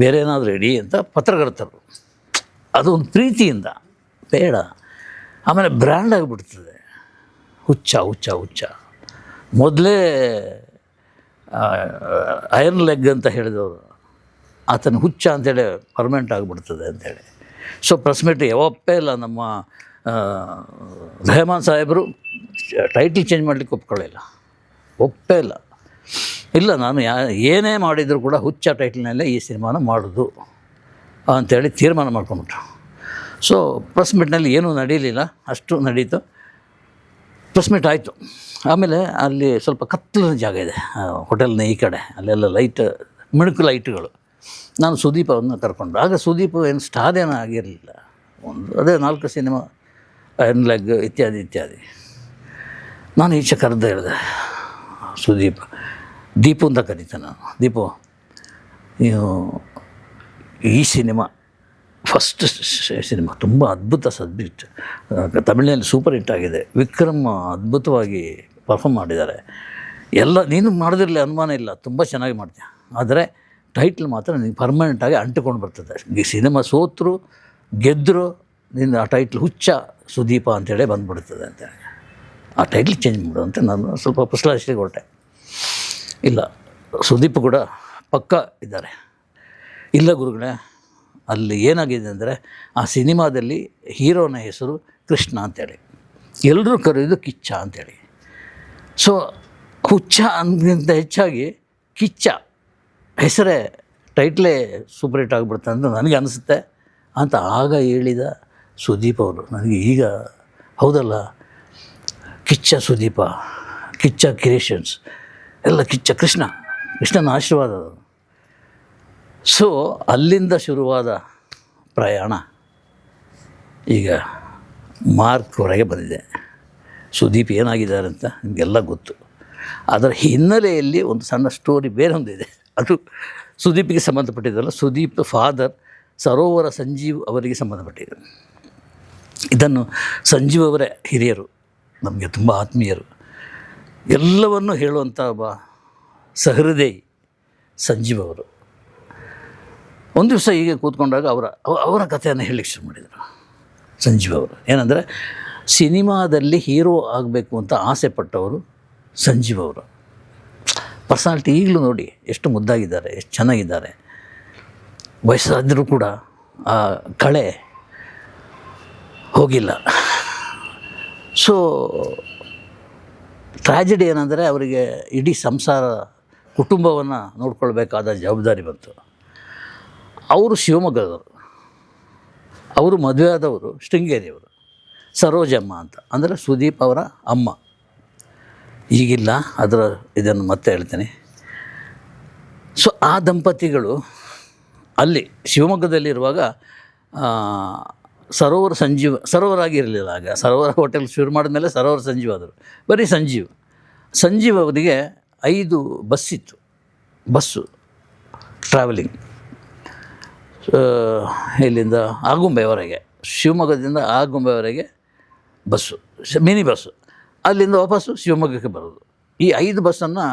ಬೇರೆ ಏನಾದರೂ ಇಡಿ ಅಂತ ಪತ್ರಕರ್ತರು. ಅದು ಒಂದು ಪ್ರೀತಿಯಿಂದ ಬೇಡ. ಆಮೇಲೆ ಬ್ರ್ಯಾಂಡ್ ಆಗಿಬಿಡ್ತದೆ ಹುಚ್ಚ ಹುಚ್ಚ ಹುಚ್ಚ. ಮೊದಲೇ ಐರನ್ ಲೆಗ್ ಅಂತ ಹೇಳಿದವರು ಆತನ ಹುಚ್ಚ ಅಂತೇಳಿ ಪರ್ಮನೆಂಟ್ ಆಗಿಬಿಡ್ತದೆ ಅಂಥೇಳಿ. ಸೊ ಪ್ರೆಸ್ ಮೀಟ್ ಯಾವಪ್ಪೇ ಇಲ್ಲ. ನಮ್ಮ ರೆಹಮಾನ್ ಸಾಹೇಬರು ಟೈಟ್ಲ್ ಚೇಂಜ್ ಮಾಡಲಿಕ್ಕೆ ಒಪ್ಕೊಳ್ಳಿಲ್ಲ, ಒಪ್ಪೇ ಇಲ್ಲ. ಇಲ್ಲ, ನಾನು ಏನೇ ಮಾಡಿದರೂ ಕೂಡ ಹುಚ್ಚ ಟೈಟ್ಲ್ನಲ್ಲೇ ಈ ಸಿನಿಮಾನ ಮಾಡೋದು ಅಂಥೇಳಿ ತೀರ್ಮಾನ ಮಾಡ್ಕೊಂಬಿಟ್ರು. ಸೊ ಪ್ರೆಸ್ ಮೀಟ್ನಲ್ಲಿ ಏನೂ ನಡೀಲಿಲ್ಲ, ಅಷ್ಟು ನಡೀತು. ಪ್ರೆಸ್ ಮೀಟ್ ಆಯಿತು. ಆಮೇಲೆ ಅಲ್ಲಿ ಸ್ವಲ್ಪ ಕತ್ತಲಿನ ಜಾಗ ಇದೆ ಹೋಟೆಲ್ನ ಈ ಕಡೆ, ಅಲ್ಲೆಲ್ಲ ಲೈಟ್, ಮಿಣುಕು ಲೈಟ್ಗಳು. ನಾನು ಸುದೀಪ್ ಅವ್ರನ್ನ ಕರ್ಕೊಂಡು, ಆಗ ಸುದೀಪ್ ಏನು ಸ್ಟಾರ್ ಏನೂ ಆಗಿರಲಿಲ್ಲ, ಒಂದು ಅದೇ 4 ಸಿನಿಮಾ, ಐರನ್ ಲೆಗ್ ಇತ್ಯಾದಿ ಇತ್ಯಾದಿ. ನಾನು ಈಚೆ ಕರೆದು ಹೇಳಿದೆ, ಸುದೀಪ್, ದೀಪು ಅಂತ ಕರೀತೆ ನಾನು, ದೀಪು ನೀವು ಈ ಸಿನಿಮಾ ಫಸ್ಟ್ ಸಿನಿಮಾ ತುಂಬ ಅದ್ಭುತ ಸಬ್ಜೆಕ್ಟ್, ತಮಿಳಿನಲ್ಲಿ ಸೂಪರ್ ಹಿಟ್ ಆಗಿದೆ, ವಿಕ್ರಮ್ ಅದ್ಭುತವಾಗಿ ಪರ್ಫಾರ್ಮ್ ಮಾಡಿದ್ದಾರೆ, ಎಲ್ಲ ನೀನು ಮಾಡೋದಿರಲಿ ಅನುಮಾನ ಇಲ್ಲ, ತುಂಬ ಚೆನ್ನಾಗಿ ಮಾಡ್ತೀಯ, ಆದರೆ ಟೈಟ್ಲ್ ಮಾತ್ರ ನಿನಗೆ ಪರ್ಮನೆಂಟಾಗಿ ಅಂಟಿಕೊಂಡು ಬರ್ತದೆ. ಈ ಸಿನಿಮಾ ಸೋತರು ಗೆದ್ದರು ನಿನ್ನ ಆ ಟೈಟ್ಲ್ ಹುಚ್ಚ ಸುದೀಪ ಅಂತೇಳಿ ಬಂದುಬಿಡ್ತದೆ ಅಂತೇಳಿ. ಆ ಟೈಟ್ಲ್ ಚೇಂಜ್ ಮಾಡು ಅಂತ ನಾನು ಸ್ವಲ್ಪ ಪುಸ್ಲಾಶ್ರಿಗೆ ಹೊರಟೆ. ಇಲ್ಲ, ಸುದೀಪ್ ಕೂಡ ಪಕ್ಕ ಇದ್ದಾರೆ. ಇಲ್ಲ ಗುರುಗಳೇ, ಅಲ್ಲಿ ಏನಾಗಿದೆ ಅಂದರೆ ಆ ಸಿನಿಮಾದಲ್ಲಿ ಹೀರೋನ ಹೆಸರು ಕೃಷ್ಣ ಅಂತೇಳಿ, ಎಲ್ಲರೂ ಕರೆಯೋದು ಕಿಚ್ಚ ಅಂತೇಳಿ. ಸೊ ಹುಚ್ಚ ಅಂದ್ಕಿಂತ ಹೆಚ್ಚಾಗಿ ಕಿಚ್ಚ ಹೆಸರೇ ಟೈಟ್ಲೇ ಸೂಪರ್ ಹಿಟ್ ಆಗಿಬಿಡುತ್ತೆ ಅಂತ ನನಗೆ ಅನಿಸುತ್ತೆ ಅಂತ ಆಗ ಹೇಳಿದ ಸುದೀಪ್ ಅವರು. ನನಗೆ ಈಗ ಹೌದಲ್ಲ, ಕಿಚ್ಚ ಸುದೀಪ, ಕಿಚ್ಚ ಕ್ರಿಯೇಷನ್ಸ್ ಎಲ್ಲ ಕಿಚ್ಚ ಕೃಷ್ಣನ ಆಶೀರ್ವಾದ ಅದು. ಸೊ ಅಲ್ಲಿಂದ ಶುರುವಾದ ಪ್ರಯಾಣ ಈಗ ಮಾರ್ಕ್ವರೆಗೆ ಬಂದಿದೆ. ಸುದೀಪ್ ಏನಾಗಿದ್ದಾರೆ ಅಂತ ನಿಮಗೆಲ್ಲ ಗೊತ್ತು. ಅದರ ಹಿನ್ನೆಲೆಯಲ್ಲಿ ಒಂದು ಸಣ್ಣ ಸ್ಟೋರಿ ಬೇರೆ ಒಂದಿದೆ, ಅದು ಸುದೀಪಿಗೆ ಸಂಬಂಧಪಟ್ಟಿದ್ದಲ್ಲ, ಸುದೀಪ್ ಫಾದರ್ ಸರೋವರ ಸಂಜೀವ್ ಅವರಿಗೆ ಸಂಬಂಧಪಟ್ಟಿದೆ. ಇದನ್ನು ಸಂಜೀವ್ ಅವರೇ ಹಿರಿಯರು, ನಮಗೆ ತುಂಬ ಆತ್ಮೀಯರು, ಎಲ್ಲವನ್ನು ಹೇಳುವಂಥ ಒಬ್ಬ ಸಹೃದಯಿ ಸಂಜೀವ್ ಅವರು. ಒಂದು ದಿವಸ ಹೀಗೆ ಕೂತ್ಕೊಂಡಾಗ ಅವರ ಕಥೆಯನ್ನು ಹೇಳಲಿಕ್ಕೆ ಶುರು ಮಾಡಿದರು ಸಂಜೀವ್ ಅವರು. ಏನಂದರೆ ಸಿನಿಮಾದಲ್ಲಿ ಹೀರೋ ಆಗಬೇಕು ಅಂತ ಆಸೆ ಪಟ್ಟವರು ಸಂಜೀವ್ ಅವರು. ಪರ್ಸನಾಲಿಟಿ ಈಗಲೂ ನೋಡಿ ಎಷ್ಟು ಮುದ್ದಾಗಿದ್ದಾರೆ, ಎಷ್ಟು ಚೆನ್ನಾಗಿದ್ದಾರೆ. ವಯಸ್ಸಾದರೂ ಕೂಡ ಆ ಕಳೆ ಹೋಗಿಲ್ಲ. ಸೊ ಟ್ರ್ಯಾಜಿಡಿ ಏನಂದರೆ ಅವರಿಗೆ ಇಡೀ ಸಂಸಾರ ಕುಟುಂಬವನ್ನು ನೋಡ್ಕೊಳ್ಬೇಕಾದ ಜವಾಬ್ದಾರಿ ಬಂತು. ಅವರು ಶಿವಮೊಗ್ಗದವರು, ಅವರು ಮದುವೆ ಆದವರು ಶೃಂಗೇರಿಯವರು, ಸರೋಜಮ್ಮ ಅಂತ, ಅಂದರೆ ಸುದೀಪ್ ಅವರ ಅಮ್ಮ. ಈಗಿಲ್ಲ, ಅದರ ಇದನ್ನು ಮತ್ತೆ ಹೇಳ್ತೀನಿ. ಸೊ ಆ ದಂಪತಿಗಳು ಅಲ್ಲಿ ಶಿವಮೊಗ್ಗದಲ್ಲಿರುವಾಗ ಸರೋವರ ಆಗಿರಲಿಲ್ಲ ಆಗ. ಸರೋವರ ಹೋಟೆಲ್ ಶುರು ಮಾಡಿದ್ಮೇಲೆ ಸರೋವರ ಸಂಜೀವ್ ಆದರು. ಬರೀ ಸಂಜೀವ್ ಅವರಿಗೆ 5 ಬಸ್ ಇತ್ತು, ಬಸ್ಸು ಟ್ರಾವೆಲಿಂಗ್. ಇಲ್ಲಿಂದ ಆಗುಂಬೆವರೆಗೆ, ಶಿವಮೊಗ್ಗದಿಂದ ಆಗುಂಬೆವರೆಗೆ ಬಸ್ಸು, ಮಿನಿ ಬಸ್ಸು. ಅಲ್ಲಿಂದ ವಾಪಸ್ಸು ಶಿವಮೊಗ್ಗಕ್ಕೆ ಬರೋದು. ಈ 5 ಬಸ್ಸನ್ನು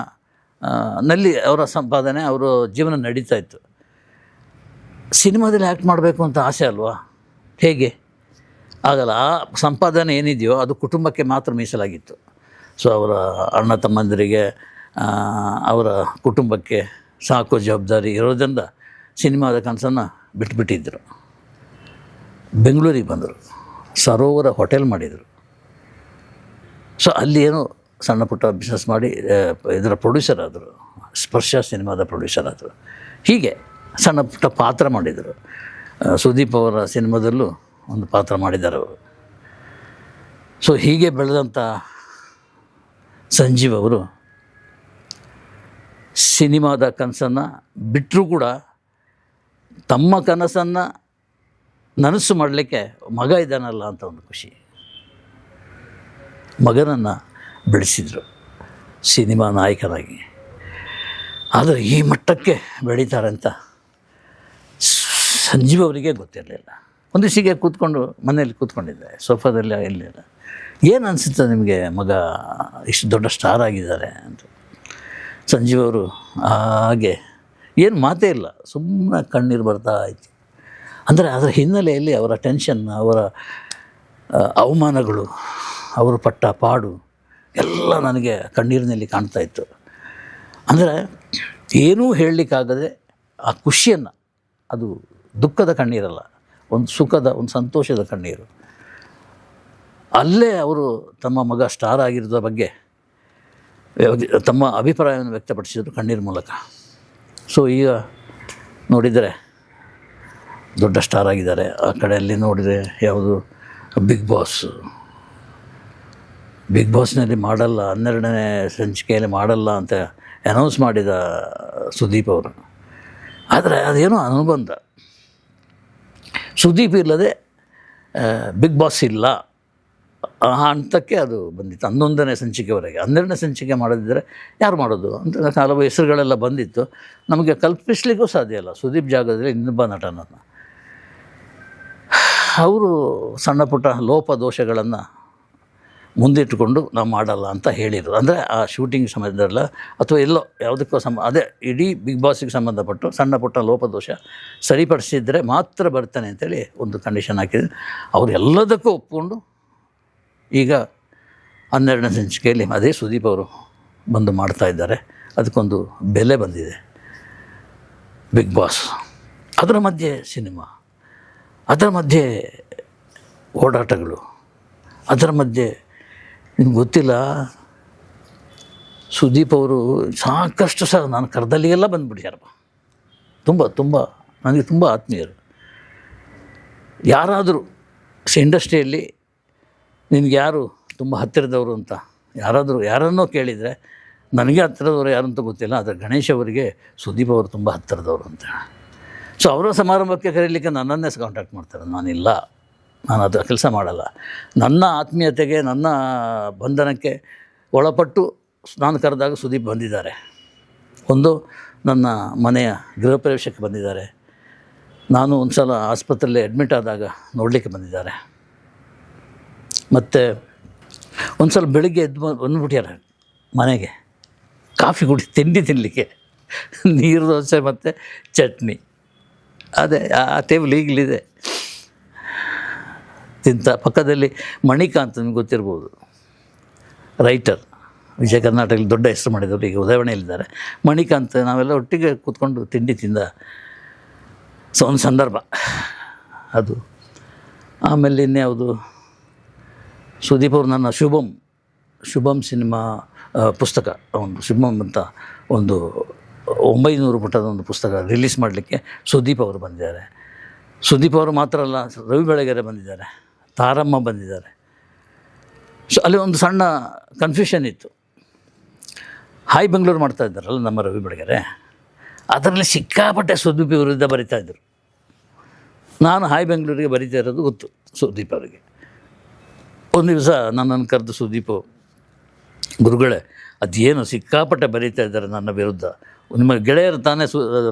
ನಲ್ಲಿ ಅವರ ಸಂಪಾದನೆ, ಅವರ ಜೀವನ ನಡೀತಾ ಇತ್ತು. ಸಿನಿಮಾದಲ್ಲಿ ಆ್ಯಕ್ಟ್ ಮಾಡಬೇಕು ಅಂತ ಆಸೆ ಅಲ್ವಾ, ಹೇಗೆ ಆಗಲ್ಲ. ಆ ಸಂಪಾದನೆ ಏನಿದೆಯೋ ಅದು ಕುಟುಂಬಕ್ಕೆ ಮಾತ್ರ ಮೀಸಲಾಗಿತ್ತು. ಸೊ ಅವರ ಅಣ್ಣ ತಮ್ಮಂದಿರಿಗೆ, ಅವರ ಕುಟುಂಬಕ್ಕೆ ಸಾಕೋ ಜವಾಬ್ದಾರಿ ಇರೋದ್ರಿಂದ ಸಿನಿಮಾದ ಕನಸನ್ನು ಬಿಟ್ಬಿಟ್ಟಿದ್ದರು. ಬೆಂಗಳೂರಿಗೆ ಬಂದರು, ಸರೋವರ ಹೋಟೆಲ್ ಮಾಡಿದರು. ಸೊ ಅಲ್ಲಿ ಏನೋ ಸಣ್ಣ ಪುಟ್ಟ ಬಿಸ್ನೆಸ್ ಮಾಡಿ ಇದರ ಪ್ರೊಡ್ಯೂಸರ್ ಆದರು, ಸ್ಪರ್ಶ ಸಿನಿಮಾದ ಪ್ರೊಡ್ಯೂಸರ್ ಆದರು. ಹೀಗೆ ಸಣ್ಣ ಪುಟ್ಟ ಪಾತ್ರ ಮಾಡಿದರು. ಸುದೀಪ್ ಅವರ ಸಿನಿಮಾದಲ್ಲೂ ಒಂದು ಪಾತ್ರ ಮಾಡಿದ್ದಾರೆ ಅವರು. ಸೊ ಹೀಗೆ ಬೆಳೆದಂಥ ಸಂಜೀವ್ ಅವರು ಸಿನಿಮಾದ ಕನಸನ್ನು ಬಿಟ್ಟರೂ ಕೂಡ ತಮ್ಮ ಕನಸನ್ನು ನನಸು ಮಾಡಲಿಕ್ಕೆ ಮಗ ಇದ್ದಾನಲ್ಲ ಅಂತ ಒಂದು ಖುಷಿ. ಮಗನನ್ನು ಬೆಳೆಸಿದರು ಸಿನಿಮಾ ನಾಯಕನಾಗಿ. ಆದರೆ ಈ ಮಟ್ಟಕ್ಕೆ ಬೆಳೀತಾರೆ ಅಂತ ಸಂಜೀವ್ ಅವರಿಗೆ ಗೊತ್ತಿರಲಿಲ್ಲ. ಒಂದು ದಿವಸಿಗೆ ಕೂತ್ಕೊಂಡು ಮನೆಯಲ್ಲಿ ಕೂತ್ಕೊಂಡಿದ್ದೆ, ಸೋಫಾದಲ್ಲಿ ಇರಲಿಲ್ಲ. ಏನು ಅನಿಸುತ್ತೆ ನಿಮಗೆ ಮಗ ಇಷ್ಟು ದೊಡ್ಡ ಸ್ಟಾರ್ ಆಗಿದ್ದಾರೆ ಅಂತ. ಸಂಜೀವ್ ಅವರು ಹಾಗೆ ಏನು ಮಾತೇ ಇಲ್ಲ, ಸುಮ್ಮನೆ ಕಣ್ಣೀರು ಬರ್ತಾ ಇತ್ತು. ಅಂದರೆ ಅದರ ಹಿನ್ನೆಲೆಯಲ್ಲಿ ಅವರ ಟೆನ್ಷನ್, ಅವರ ಅವಮಾನಗಳು, ಅವರು ಪಟ್ಟ ಪಾಡು ಎಲ್ಲ ನನಗೆ ಕಣ್ಣೀರಿನಲ್ಲಿ ಕಾಣ್ತಾ ಇತ್ತು. ಅಂದರೆ ಏನೂ ಹೇಳಲಿಕ್ಕಾಗದೆ ಆ ಖುಷಿಯನ್ನು, ಅದು ದುಃಖದ ಕಣ್ಣೀರಲ್ಲ, ಒಂದು ಸುಖದ, ಒಂದು ಸಂತೋಷದ ಕಣ್ಣೀರು. ಅಲ್ಲೇ ಅವರು ತಮ್ಮ ಮಗ ಸ್ಟಾರ್ ಆಗಿರೋದ್ರ ಬಗ್ಗೆ ತಮ್ಮ ಅಭಿಪ್ರಾಯವನ್ನು ವ್ಯಕ್ತಪಡಿಸಿದರು ಕಣ್ಣೀರ ಮೂಲಕ. ಸೊ ಈಗ ನೋಡಿದರೆ ದೊಡ್ಡ ಸ್ಟಾರ್ ಆಗಿದ್ದಾರೆ. ಆ ಕಡೆಯಲ್ಲಿ ನೋಡಿದರೆ ಯಾವುದು ಬಿಗ್ ಬಾಸ್ನಲ್ಲಿ ಮಾಡಲ್ಲ, 12ನೇ ಸಂಚಿಕೆಯಲ್ಲಿ ಮಾಡಲ್ಲ ಅಂತ ಅನೌನ್ಸ್ ಮಾಡಿದ ಸುದೀಪ್ ಅವರು. ಆದರೆ ಅದೇನೋ ಅನುಬಂಧ, ಸುದೀಪ್ ಇಲ್ಲದೆ ಬಿಗ್ ಬಾಸ್ ಇಲ್ಲ ಆ ಹಂತಕ್ಕೆ ಅದು ಬಂದಿತ್ತು. 11ನೇ ಸಂಚಿಕೆವರೆಗೆ. 12ನೇ ಸಂಚಿಕೆ ಮಾಡದಿದ್ದರೆ ಯಾರು ಮಾಡೋದು ಅಂತ ಹಲವು ಹೆಸರುಗಳೆಲ್ಲ ಬಂದಿತ್ತು. ನಮಗೆ ಕಲ್ಪಿಸಲಿಕ್ಕೂ ಸಾಧ್ಯ ಇಲ್ಲ ಸುದೀಪ್ ಜಾಗದಲ್ಲಿ ಇನ್ನೊಬ್ಬ ನಟನನ್ನು. ಅವರು ಸಣ್ಣ ಪುಟ್ಟ ಲೋಪದೋಷಗಳನ್ನು ಮುಂದಿಟ್ಟುಕೊಂಡು ನಾವು ಮಾಡಲ್ಲ ಅಂತ ಹೇಳಿದರು. ಅಂದರೆ ಆ ಶೂಟಿಂಗ್ ಸಮಯದಲ್ಲ ಅಥವಾ ಎಲ್ಲೋ ಯಾವುದಕ್ಕೋ ಅದೇ ಇಡೀ ಬಿಗ್ ಬಾಸಿಗೆ ಸಂಬಂಧಪಟ್ಟು ಸಣ್ಣ ಪುಟ್ಟ ಲೋಪದೋಷ ಸರಿಪಡಿಸಿದರೆ ಮಾತ್ರ ಬರ್ತಾನೆ ಅಂತೇಳಿ ಒಂದು ಕಂಡೀಷನ್ ಹಾಕಿದ್ರು. ಅವರು ಎಲ್ಲದಕ್ಕೂ ಒಪ್ಪಿಕೊಂಡು ಈಗ 12ನೇ ಸಂಚಿಕೆಯಲ್ಲಿ ಅದೇ ಸುದೀಪ್ ಅವರು ಬಂದು ಮಾಡ್ತಾಯಿದ್ದಾರೆ. ಅದಕ್ಕೊಂದು ಬೆಲೆ ಬಂದಿದೆ. ಬಿಗ್ ಬಾಸ್, ಅದರ ಮಧ್ಯೆ ಸಿನಿಮಾ, ಅದರ ಮಧ್ಯೆ ಓಡಾಟಗಳು, ಅದರ ಮಧ್ಯೆ ನಿಮ್ಗೆ ಗೊತ್ತಿಲ್ಲ, ಸುದೀಪ್ ಅವರು ಸಾಕಷ್ಟು ಸಹ ನಾನು ಕರೆದಲ್ಲಿಗೆಲ್ಲ ಬಂದುಬಿಡ್ಯಾರಪ್ಪ. ತುಂಬ ನನಗೆ ತುಂಬ ಆತ್ಮೀಯರು. ಯಾರಾದರೂ ಇಂಡಸ್ಟ್ರಿಯಲ್ಲಿ ನಿನಗೆ ಯಾರು ತುಂಬ ಹತ್ತಿರದವರು ಅಂತ ಯಾರನ್ನೋ ಕೇಳಿದರೆ, ನನಗೆ ಹತ್ತಿರದವರು ಯಾರು ಅಂತ ಗೊತ್ತಿಲ್ಲ, ಆದರೆ ಗಣೇಶ್ ಅವರಿಗೆ ಸುದೀಪ್ ಅವರು ತುಂಬ ಹತ್ತಿರದವರು ಅಂತ. ಸೊ ಅವರ ಸಮಾರಂಭಕ್ಕೆ ಕರೀಲಿಕ್ಕೆ ನನ್ನನ್ನೇ ಕಾಂಟ್ಯಾಕ್ಟ್ ಮಾಡ್ತಾರೆ. ನಾನು ಅದು ಕೆಲಸ ಮಾಡಲ್ಲ. ನನ್ನ ಆತ್ಮೀಯತೆಗೆ, ನನ್ನ ಬಂಧನಕ್ಕೆ ಒಳಪಟ್ಟು ನಾನು ಕರೆದಾಗ ಸುದೀಪ್ ಬಂದಿದ್ದಾರೆ. ಒಂದು ನನ್ನ ಮನೆಯ ಗೃಹ ಪ್ರವೇಶಕ್ಕೆ ಬಂದಿದ್ದಾರೆ. ನಾನು ಒಂದು ಸಲ ಆಸ್ಪತ್ರೆಯಲ್ಲಿ ಅಡ್ಮಿಟ್ ಆದಾಗ ನೋಡಲಿಕ್ಕೆ ಬಂದಿದ್ದಾರೆ. ಮತ್ತು ಒಂದು ಸಲ ಬೆಳಿಗ್ಗೆ ಎದ್ದು ಬಂದುಬಿಟ್ಟಾರೆ ಮನೆಗೆ, ಕಾಫಿ ತಿಂಡಿ ತಿನ್ನಲಿಕ್ಕೆ, ನೀರು ದೋಸೆ ಮತ್ತು ಚಟ್ನಿ, ಅದೇ ಆ ಟೇಬಲ್ ಈಗಲಿದೆ. ತಿಂತ ಪಕ್ಕದಲ್ಲಿ ಮಣಿಕಾಂತ್, ನಿಮ್ಗೆ ಗೊತ್ತಿರ್ಬೋದು, ರೈಟರ್, ವಿಜಯ ಕರ್ನಾಟಕದಲ್ಲಿ ದೊಡ್ಡ ಹೆಸರು ಮಾಡಿದವರು, ಈಗ ಉದಯವಾಣಿಯಲ್ಲಿದ್ದಾರೆ. ಮಣಿಕಾಂತ್, ನಾವೆಲ್ಲ ಒಟ್ಟಿಗೆ ಕೂತ್ಕೊಂಡು ತಿಂಡಿ ತಿಂದ ಒಂದು ಸಂದರ್ಭ ಅದು. ಆಮೇಲೆ ಇನ್ಯಾವುದು, ಸುದೀಪ್ ಅವರು ನನ್ನ ಶುಭಂ ಸಿನಿಮಾ ಪುಸ್ತಕ, ಒಂದು ಶುಭಂ ಅಂತ ಒಂದು 900 ಪುಟದ ಒಂದು ಪುಸ್ತಕ ರಿಲೀಸ್ ಮಾಡಲಿಕ್ಕೆ ಸುದೀಪ್ ಅವರು ಬಂದಿದ್ದಾರೆ. ಸುದೀಪ್ ಅವರು ಮಾತ್ರ ಅಲ್ಲ, ರವಿ ಬೆಳಗೆರೆ ಬಂದಿದ್ದಾರೆ, ತಾರಮ್ಮ ಬಂದಿದ್ದಾರೆ. ಸೊ ಅಲ್ಲಿ ಒಂದು ಸಣ್ಣ ಕನ್ಫ್ಯೂಷನ್ ಇತ್ತು. ಹಾಯ್ ಬೆಂಗಳೂರು ಮಾಡ್ತಾ ಇದ್ದಾರಲ್ಲ ನಮ್ಮ ರವಿ ಬೆಳಗೆರೆ, ಅದರಲ್ಲಿ ಸಿಕ್ಕಾಪಟ್ಟೆ ಸುದೀಪ್ ವಿರುದ್ಧ ಬರಿತಾಯಿದ್ರು. ನಾನು ಹಾಯ್ ಬೆಂಗಳೂರಿಗೆ ಬರಿತಾ ಇರೋದು ಗೊತ್ತು ಸುದೀಪ್ ಅವರಿಗೆ. ಒಂದು ದಿವಸ ನನ್ನನ್ನು ಕರೆದು, ಸುದೀಪು ಗುರುಗಳೇ, ಅದೇನು ಸಿಕ್ಕಾಪಟ್ಟೆ ಬರೀತಾ ಇದ್ದಾರೆ ನನ್ನ ವಿರುದ್ಧ, ನಿಮ್ಮ ಗೆಳೆಯರು ತಾನೇ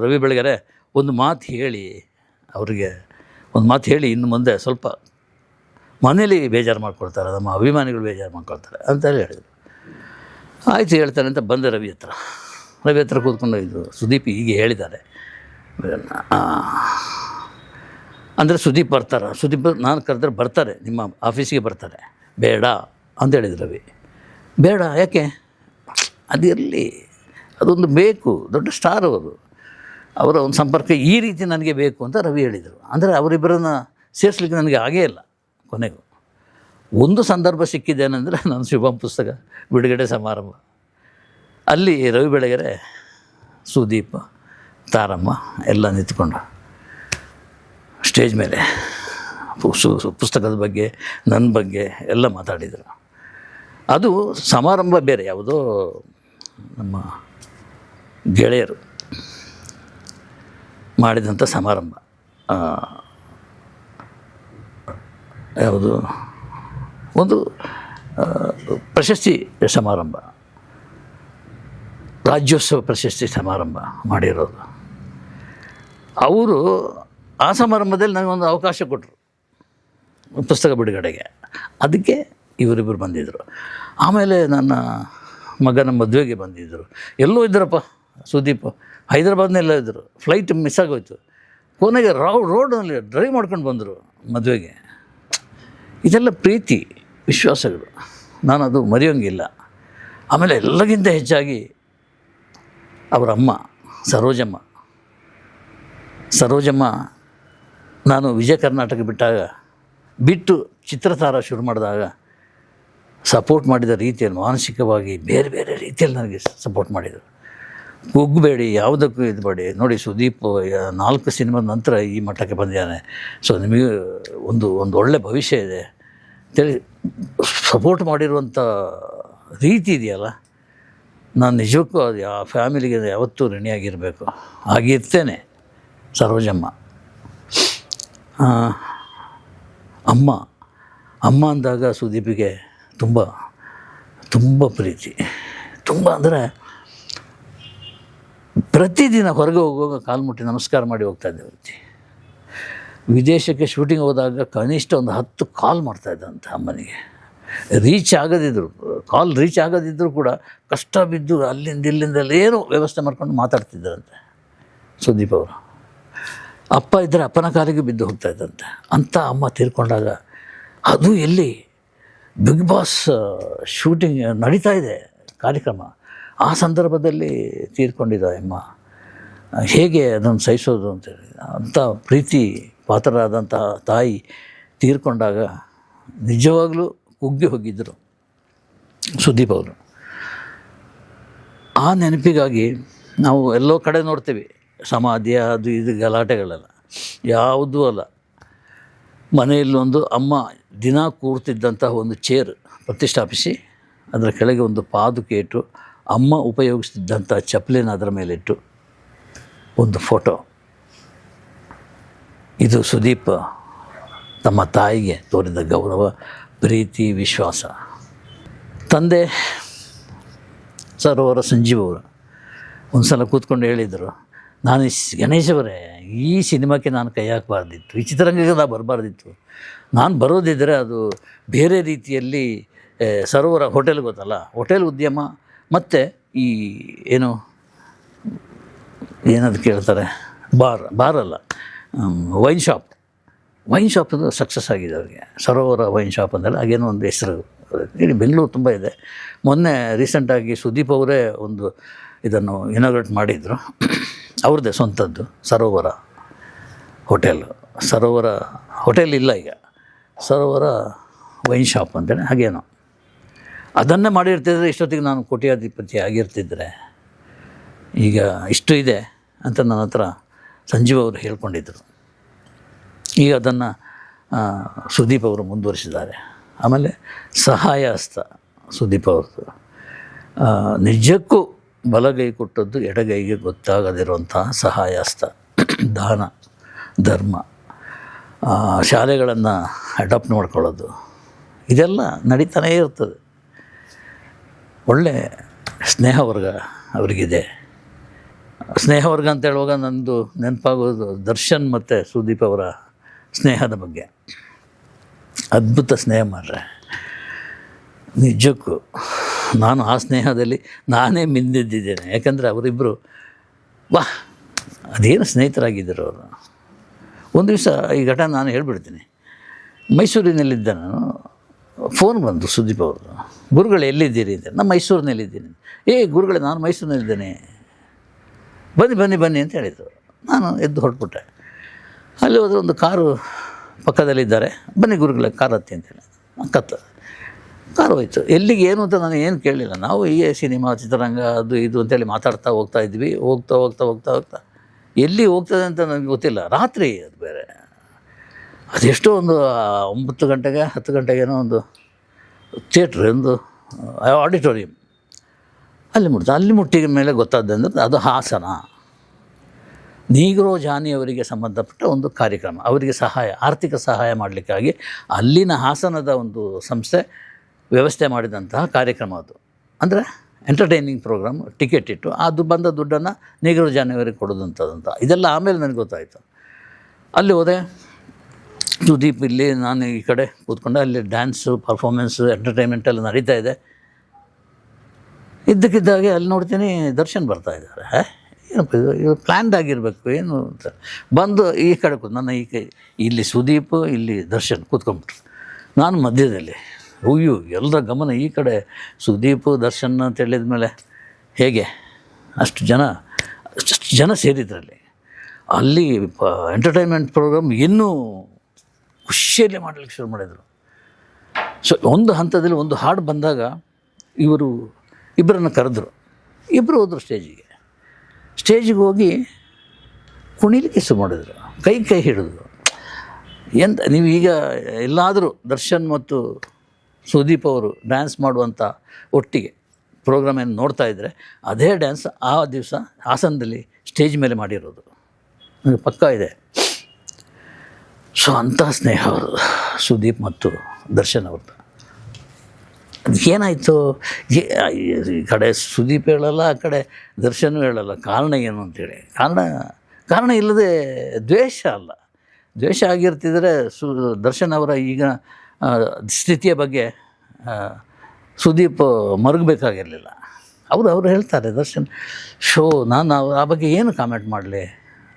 ರವಿ ಬೆಳಗೆರೆ, ಒಂದು ಮಾತು ಹೇಳಿ ಅವರಿಗೆ, ಒಂದು ಮಾತು ಹೇಳಿ ಇನ್ನು ಮುಂದೆ ಸ್ವಲ್ಪ ಮನೇಲಿ ಬೇಜಾರು ಮಾಡ್ಕೊಳ್ತಾರೆ, ನಮ್ಮ ಅಭಿಮಾನಿಗಳು ಬೇಜಾರು ಮಾಡ್ಕೊಳ್ತಾರೆ ಅಂತೇಳಿ ಹೇಳಿದರು. ಆಯಿತು ಹೇಳ್ತಾರೆ ಅಂತ ಬಂದೆ ರವಿ ಹತ್ರ ಕೂತ್ಕೊಂಡು, ಇದು ಸುದೀಪ್ ಹೀಗೆ ಹೇಳಿದ್ದಾರೆ ಅಂದರೆ ಸುದೀಪ್ ಬರ್ತಾರೆ, ಸುದೀಪ್ ನಾನು ಕರೆದ್ರೆ ಬರ್ತಾರೆ, ನಿಮ್ಮ ಆಫೀಸಿಗೆ ಬರ್ತಾರೆ, ಬೇಡ ಅಂತ ಹೇಳಿದ್ರು ರವಿ. ಬೇಡ ಯಾಕೆ, ಅದಿರಲಿ, ಅದೊಂದು ಬೇಕು, ದೊಡ್ಡ ಸ್ಟಾರ್ ಅವರು, ಅವರ ಒಂದು ಸಂಪರ್ಕ ಈ ರೀತಿ ನನಗೆ ಬೇಕು ಅಂತ ರವಿ ಹೇಳಿದರು. ಅಂದರೆ ಅವರಿಬ್ಬರನ್ನು ಸೇರಿಸ್ಲಿಕ್ಕೆ ನನಗೆ ಆಗೇ ಇಲ್ಲ. ಕೊನೆಗೂ ಒಂದು ಸಂದರ್ಭ ಸಿಕ್ಕಿದ್ದೇನೆಂದರೆ, ನನ್ನ ಶುಭಂ ಪುಸ್ತಕ ಬಿಡುಗಡೆ ಸಮಾರಂಭ, ಅಲ್ಲಿ ರವಿ ಬೆಳಗೆರೆ, ಸುದೀಪ್, ತಾರಮ್ಮ ಎಲ್ಲ ನಿಂತ್ಕೊಂಡು ಸ್ಟೇಜ್ ಮೇಲೆ ಪುಸ್ತಕದ ಬಗ್ಗೆ, ನನ್ನ ಬಗ್ಗೆ ಎಲ್ಲ ಮಾತಾಡಿದರು. ಅದು ಸಮಾರಂಭ ಬೇರೆ, ಯಾವುದೋ ನಮ್ಮ ಗೆಳೆಯರು ಮಾಡಿದಂಥ ಸಮಾರಂಭ, ಯಾವುದು ಒಂದು ಪ್ರಶಸ್ತಿ ಸಮಾರಂಭ, ರಾಜ್ಯೋತ್ಸವ ಪ್ರಶಸ್ತಿ ಸಮಾರಂಭ ಮಾಡಿರೋದು. ಅವರು ಆ ಸಮಾರಂಭದಲ್ಲಿ ನನಗೊಂದು ಅವಕಾಶ ಕೊಟ್ಟರು ಪುಸ್ತಕ ಬಿಡುಗಡೆಗೆ. ಅದಕ್ಕೆ ಇವರಿಬ್ಬರು ಬಂದಿದ್ದರು. ಆಮೇಲೆ ನನ್ನ ಮಗನ ಮದುವೆಗೆ ಬಂದಿದ್ದರು. ಎಲ್ಲೋ ಇದ್ದರಪ್ಪ ಸುದೀಪ್, ಹೈದರಾಬಾದ್ನೆಲ್ಲ ಇದ್ದರು. ಫ್ಲೈಟ್ ಮಿಸ್ ಆಗೋಯ್ತು. ಕೊನೆಗೆ ರೋಡಲ್ಲಿ ಡ್ರೈವ್ ಮಾಡ್ಕೊಂಡು ಬಂದರು ಮದುವೆಗೆ. ಇದೆಲ್ಲ ಪ್ರೀತಿ ವಿಶ್ವಾಸಗಳು, ನಾನು ಅದು ಮರೆಯೋಂಗಿಲ್ಲ. ಆಮೇಲೆ ಎಲ್ಲಕ್ಕಿಂತ ಹೆಚ್ಚಾಗಿ ಅವರ ಅಮ್ಮ ಸರೋಜಮ್ಮ ನಾನು ವಿಜಯ ಕರ್ನಾಟಕ ಬಿಟ್ಟು ಚಿತ್ರತಾರ ಶುರು ಮಾಡಿದಾಗ ಸಪೋರ್ಟ್ ಮಾಡಿದ ರೀತಿಯಲ್ಲಿ, ಮಾನಸಿಕವಾಗಿ ಬೇರೆ ಬೇರೆ ರೀತಿಯಲ್ಲಿ ನನಗೆ ಸಪೋರ್ಟ್ ಮಾಡಿದರು. ಕುಗ್ಗಬೇಡಿ, ಯಾವುದಕ್ಕೂ ಇದ್ಬೇಡಿ, ನೋಡಿ ಸುದೀಪ್ 4 ಸಿನಿಮಾದ ನಂತರ ಈ ಮಟ್ಟಕ್ಕೆ ಬಂದಿದ್ದಾನೆ, ಸೊ ನಿಮಗೆ ಒಂದು ಒಳ್ಳೆ ಭವಿಷ್ಯ ಇದೆ ಅಂತೇಳಿ ಸಪೋರ್ಟ್ ಮಾಡಿರುವಂಥ ರೀತಿ ಇದೆಯಲ್ಲ, ನಾನು ನಿಜಕ್ಕೂ ಅದು ಆ ಫ್ಯಾಮಿಲಿಗೆ ಯಾವತ್ತೂ ಋಣಿಯಾಗಿರಬೇಕು, ಆಗಿರ್ತೇನೆ. ಸರೋಜಮ್ಮ ಅಮ್ಮ ಅಂದಾಗ ಸುದೀಪಿಗೆ ತುಂಬ ತುಂಬ ಪ್ರೀತಿ, ತುಂಬ ಅಂದರೆ ಪ್ರತಿದಿನ ಹೊರಗೆ ಹೋಗುವಾಗ ಕಾಲು ಮುಟ್ಟಿ ನಮಸ್ಕಾರ ಮಾಡಿ ಹೋಗ್ತಾಯಿದ್ದೆ. ವಿದೇಶಕ್ಕೆ ಶೂಟಿಂಗ್ ಹೋದಾಗ ಕನಿಷ್ಠ ಒಂದು 10 ಕಾಲ್ ಮಾಡ್ತಾಯಿದ್ದಂತೆ ಅಮ್ಮನಿಗೆ. ರೀಚ್ ಆಗದಿದ್ದರೂ ಕೂಡ ಕಷ್ಟ ಬಿದ್ದು ಇಲ್ಲಿಂದೆಲ್ಲ ಏನೋ ವ್ಯವಸ್ಥೆ ಮಾಡ್ಕೊಂಡು ಮಾತಾಡ್ತಿದ್ದರಂತೆ ಸುದೀಪ್ ಅವರು. ಅಪ್ಪ ಇದ್ದರೆ ಅಪ್ಪನ ಕಾಲಿಗೆ ಬಿದ್ದು ಹೋಗ್ತಾಯಿದ್ದಂತೆ. ಅಂಥ ಅಮ್ಮ ತೀರ್ಕೊಂಡಾಗ, ಅದು ಎಲ್ಲಿ ಬಿಗ್ ಬಾಸ್ ಶೂಟಿಂಗ್ ನಡೀತಾ ಇದೆ ಕಾರ್ಯಕ್ರಮ, ಆ ಸಂದರ್ಭದಲ್ಲಿ ತೀರ್ಕೊಂಡಿದ್ದ ಅಮ್ಮ, ಹೇಗೆ ಅದನ್ನು ಸಹಿಸೋದು ಅಂತೇಳಿ. ಅಂಥ ಪ್ರೀತಿ ಪಾತ್ರರಾದಂಥ ತಾಯಿ ತೀರ್ಕೊಂಡಾಗ ನಿಜವಾಗಲೂ ಕುಗ್ಗಿ ಹೋಗಿದ್ದರು ಸುದೀಪ್ ಅವರು. ಆ ನೆನಪಿಗಾಗಿ ನಾವು ಎಲ್ಲೋ ಕಡೆ ನೋಡ್ತೀವಿ ಸಮಾಧಿ ಅದು ಇದು ಗಲಾಟೆಗಳೆಲ್ಲ, ಯಾವುದೂ ಅಲ್ಲ. ಮನೆಯಲ್ಲೊಂದು ಅಮ್ಮ ದಿನ ಕೂರ್ತಿದ್ದಂತಹ ಒಂದು ಚೇರ್ ಪ್ರತಿಷ್ಠಾಪಿಸಿ ಅದರ ಕೆಳಗೆ ಒಂದು ಪಾದುಕೆ ಇಟ್ಟು, ಅಮ್ಮ ಉಪಯೋಗಿಸ್ತಿದ್ದಂಥ ಚಪ್ಪಲಿನ ಅದರ ಮೇಲಿಟ್ಟು ಒಂದು ಫೋಟೋ. ಇದು ಸುದೀಪ್ ತಮ್ಮ ತಾಯಿಗೆ ತೋರಿದ ಗೌರವ, ಪ್ರೀತಿ, ವಿಶ್ವಾಸ. ತಂದೆ ಸರೋವರ ಸಂಜೀವ್ ಅವರು ಒಂದು ಸಲ ಕೂತ್ಕೊಂಡು ಹೇಳಿದರು, ನಾನು ಗಣೇಶವರೇ, ಈ ಸಿನಿಮಾಕ್ಕೆ ನಾನು ಕೈ ಹಾಕಬಾರ್ದಿತ್ತು, ಈ ಚಿತ್ರರಂಗಕ್ಕೆ ನಾನು ಬರಬಾರ್ದಿತ್ತು, ನಾನು ಬರೋದಿದ್ದರೆ ಅದು ಬೇರೆ ರೀತಿಯಲ್ಲಿ ಸರೋವರ ಹೋಟೆಲ್ ಗೊತ್ತಲ್ಲ, ಹೋಟೆಲ್ ಉದ್ಯಮ ಮತ್ತು ಈ ಏನದು ಕೇಳ್ತಾರೆ, ಬಾರಲ್ಲ, ವೈನ್ ಶಾಪ್ ಅದು ಸಕ್ಸಸ್ ಆಗಿದೆ ಅವರಿಗೆ. ಸರೋವರ ವೈನ್ ಶಾಪ್ ಅಂದಲ್ಲ, ಹಾಗೇನೋ ಒಂದು ಹೆಸರು ಇಲ್ಲಿ ಬೆಂಗಳೂರು ತುಂಬ ಇದೆ. ಮೊನ್ನೆ ರೀಸೆಂಟಾಗಿ ಸುದೀಪ್ ಅವರೇ ಒಂದು ಇದನ್ನು ಇನಾಗ್ರೇಟ್ ಮಾಡಿದರು, ಅವ್ರದ್ದೇ ಸ್ವಂತದ್ದು ಸರೋವರ ಹೋಟೆಲ್ ಇಲ್ಲ ಈಗ, ಸರೋವರ ವೈನ್ ಶಾಪ್ ಅಂತೇಳಿ ಹಾಗೇನೋ. ಅದನ್ನೇ ಮಾಡಿರ್ತಿದ್ರೆ ಇಷ್ಟೊತ್ತಿಗೆ ನಾನು ಕೋಟ್ಯಾಧಿಪತಿ ಆಗಿರ್ತಿದ್ರೆ. ಈಗ ಇಷ್ಟು ಇದೆ ಅಂತ ನನ್ನ ಹತ್ರ ಸಂಜೀವ್ ಅವರು ಹೇಳ್ಕೊಂಡಿದ್ದರು. ಈಗ ಅದನ್ನು ಸುದೀಪ್ ಅವರು ಮುಂದುವರಿಸಿದ್ದಾರೆ. ಆಮೇಲೆ ಸಹಾಯ ಹಸ್ತ ಸುದೀಪ್ ಅವ್ರದ್ದು, ನಿಜಕ್ಕೂ ಬಲಗೈ ಕೊಟ್ಟದ್ದು ಎಡಗೈಗೆ ಗೊತ್ತಾಗದಿರುವಂತಹ ಸಹಾಯ ಹಸ್ತ, ದಾನ ಧರ್ಮ, ಶಾಲೆಗಳನ್ನು ಅಡಾಪ್ಟ್ ಮಾಡ್ಕೊಳ್ಳೋದು, ಇದೆಲ್ಲ ನಡೀತಾನೇ ಇರ್ತದೆ. ಒಳ್ಳೆ ಸ್ನೇಹವರ್ಗ ಅವರಿಗಿದೆ. ಸ್ನೇಹವರ್ಗ ಅಂತ ಹೇಳುವಾಗ ನನ್ನದು ನೆನಪಾಗೋದು ದರ್ಶನ್ ಮತ್ತು ಸುದೀಪ್ ಅವರ ಸ್ನೇಹದ ಬಗ್ಗೆ. ಅದ್ಭುತ ಸ್ನೇಹ ಮಾಡ್ರೆ, ನಿಜಕ್ಕೂ ನಾನು ಆ ಸ್ನೇಹದಲ್ಲಿ ನಾನೇ ಮಿಂದಿದ್ದೇನೆ. ಯಾಕಂದರೆ ಅವರಿಬ್ಬರು ಅದೇನು ಸ್ನೇಹಿತರಾಗಿದ್ದರು ಅವರು. ಒಂದು ದಿವಸ ಈ ಘಟನೆ ನಾನು ಹೇಳ್ಬಿಡ್ತೀನಿ. ಮೈಸೂರಿನಲ್ಲಿದ್ದೆ ನಾನು, ಫೋನ್ ಬಂದು ಸುದೀಪ್ ಅವ್ರದ್ದು, ಗುರುಗಳು ಎಲ್ಲಿದ್ದೀರಿ ಅಂತ. ನಾನು ಮೈಸೂರಿನಲ್ಲಿದ್ದೀನಿ. ಗುರುಗಳೇ, ನಾನು ಮೈಸೂರಿನಲ್ಲಿದ್ದೇನೆ, ಬನ್ನಿ ಅಂತ ಹೇಳಿದರು. ನಾನು ಎದ್ದು ಹೊರಟ್ಬಿಟ್ಟೆ. ಅಲ್ಲಿ ಹೋದರೆ ಒಂದು ಕಾರು ಪಕ್ಕದಲ್ಲಿದ್ದಾರೆ, ಬನ್ನಿ ಗುರುಗಳೇ ಕಾರ್ ಹತ್ತಿ ಅಂತೇಳಿ. ಕಾರು ಹೋಯ್ತು. ಎಲ್ಲಿಗೆ ಏನು ಅಂತ ನಾನು ಏನು ಕೇಳಲಿಲ್ಲ. ನಾವು ಹೀಗೆ ಸಿನಿಮಾ ಚಿತ್ರರಂಗ ಅದು ಇದು ಅಂತೇಳಿ ಮಾತಾಡ್ತಾ ಹೋಗ್ತಾ ಇದ್ವಿ. ಹೋಗ್ತಾ ಎಲ್ಲಿ ಹೋಗ್ತದೆ ಅಂತ ನನಗೆ ಗೊತ್ತಿಲ್ಲ. ರಾತ್ರಿ ಅದು ಬೇರೆ, ಅದೆಷ್ಟೋ ಒಂದು 9 ಗಂಟೆಗೆ 10 ಗಂಟೆಗೇನೋ ಒಂದು ಥಿಯೇಟ್ರ್, ಒಂದು ಆಡಿಟೋರಿಯಂ ಅಲ್ಲಿ ಮುಟ್ಟಿದ ಮೇಲೆ ಗೊತ್ತಾದಂದ್ರೆ ಅದು ಹಾಸನ. ನೀಗ್ರೋ ಜಾನಿಯವರಿಗೆ ಸಂಬಂಧಪಟ್ಟ ಒಂದು ಕಾರ್ಯಕ್ರಮ, ಅವರಿಗೆ ಆರ್ಥಿಕ ಸಹಾಯ ಮಾಡಲಿಕ್ಕಾಗಿ ಅಲ್ಲಿನ ಹಾಸನದ ಒಂದು ಸಂಸ್ಥೆ ವ್ಯವಸ್ಥೆ ಮಾಡಿದಂತಹ ಕಾರ್ಯಕ್ರಮ ಅದು. ಅಂದರೆ ಎಂಟರ್ಟೈನಿಂಗ್ ಪ್ರೋಗ್ರಾಮ್, ಟಿಕೆಟ್ ಇಟ್ಟು ಅದು ಬಂದ ದುಡ್ಡನ್ನು ನೀಗ್ರೋ ಜಾನಿಯವರಿಗೆ ಕೊಡೋದಂಥದ್ದಂತ. ಇದೆಲ್ಲ ಆಮೇಲೆ ನನಗೆ ಗೊತ್ತಾಯಿತು. ಅಲ್ಲಿ ಹೋದೆ, ಸುದೀಪ್ ಇಲ್ಲಿ, ನಾನು ಈ ಕಡೆ ಕೂತ್ಕೊಂಡೆ. ಅಲ್ಲಿ ಡ್ಯಾನ್ಸು, ಪರ್ಫಾರ್ಮೆನ್ಸು, ಎಂಟರ್ಟೈನ್ಮೆಂಟ್ ಎಲ್ಲ ನಡೀತಾ ಇದೆ. ಇದ್ದಕ್ಕಿದ್ದಾಗೆ ಅಲ್ಲಿ ನೋಡ್ತೀನಿ ದರ್ಶನ್ ಬರ್ತಾ ಇದ್ದಾರೆ. ಏನಪ್ಪ ಇದು ಪ್ಲ್ಯಾನ್ಡ್ ಆಗಿರಬೇಕು ಏನು ಅಂತ ಬಂದು ಈ ಕಡೆ ನನ್ನ ಈ ಕೈ ಇಲ್ಲಿ ಸುದೀಪ್, ಇಲ್ಲಿ ದರ್ಶನ್ ಕೂತ್ಕೊಂಡ್ಬಿಟ್ರು. ನಾನು ಮಧ್ಯದಲ್ಲಿ. ಅಯ್ಯೋ, ಎಲ್ಲರ ಗಮನ ಈ ಕಡೆ. ಸುದೀಪ್, ದರ್ಶನ್ ಅಂತ ಹೇಳಿದ ಮೇಲೆ ಹೇಗೆ ಅಷ್ಟು ಜನ ಸೇರಿದ್ರಲ್ಲಿ. ಅಲ್ಲಿ ಎಂಟರ್ಟೈನ್ಮೆಂಟ್ ಪ್ರೋಗ್ರಾಮ್ ಇನ್ನೂ ಖುಷಿಯಲ್ಲೇ ಮಾಡಲಿಕ್ಕೆ ಶುರು ಮಾಡಿದರು. ಸೊ ಒಂದು ಹಂತದಲ್ಲಿ ಒಂದು ಹಾಡು ಬಂದಾಗ ಇವರು ಇಬ್ಬರನ್ನು ಕರೆದ್ರು. ಇಬ್ಬರು ಹೋದರು ಸ್ಟೇಜಿಗೆ ಹೋಗಿ ಕುಣಿಲಿಕ್ಕೆ ಶುರು ಮಾಡಿದರು. ಕೈ ಹಿಡಿದ್ರು. ಎಂತ ನೀವು ಈಗ ಎಲ್ಲಾದರೂ ದರ್ಶನ್ ಮತ್ತು ಸುದೀಪ್ ಅವರು ಡ್ಯಾನ್ಸ್ ಮಾಡುವಂಥ ಒಟ್ಟಿಗೆ ಪ್ರೋಗ್ರಾಮ್ ಏನು ನೋಡ್ತಾ ಇದ್ದರೆ ಅದೇ ಡ್ಯಾನ್ಸ್ ಆ ದಿವಸ ಹಾಸನದಲ್ಲಿ ಸ್ಟೇಜ್ ಮೇಲೆ ಮಾಡಿರೋದು ನನಗೆ ಪಕ್ಕಾ ಇದೆ. ಸೊ ಅಂಥ ಸ್ನೇಹ ಅವರು ಸುದೀಪ್ ಮತ್ತು ದರ್ಶನ್ ಅವ್ರದ್ದು. ಅದು ಏನಾಯಿತು, ಈ ಕಡೆ ಸುದೀಪ್ ಹೇಳಲ್ಲ, ಆ ಕಡೆ ದರ್ಶನ್ ಹೇಳಲ್ಲ. ಕಾರಣ ಏನು ಅಂತೇಳಿ, ಕಾರಣ ಇಲ್ಲದೆ ದ್ವೇಷ ಅಲ್ಲ. ದ್ವೇಷ ಆಗಿರ್ತಿದ್ರೆ ದರ್ಶನ್ ಅವರ ಈಗ ಸ್ಥಿತಿಯ ಬಗ್ಗೆ ಸುದೀಪ್ ಮರುಗಬೇಕಾಗಿರಲಿಲ್ಲ. ಅವರು ಹೇಳ್ತಾರೆ ದರ್ಶನ್ ನಾನು ಆ ಬಗ್ಗೆ ಏನು ಕಾಮೆಂಟ್ ಮಾಡಲಿ,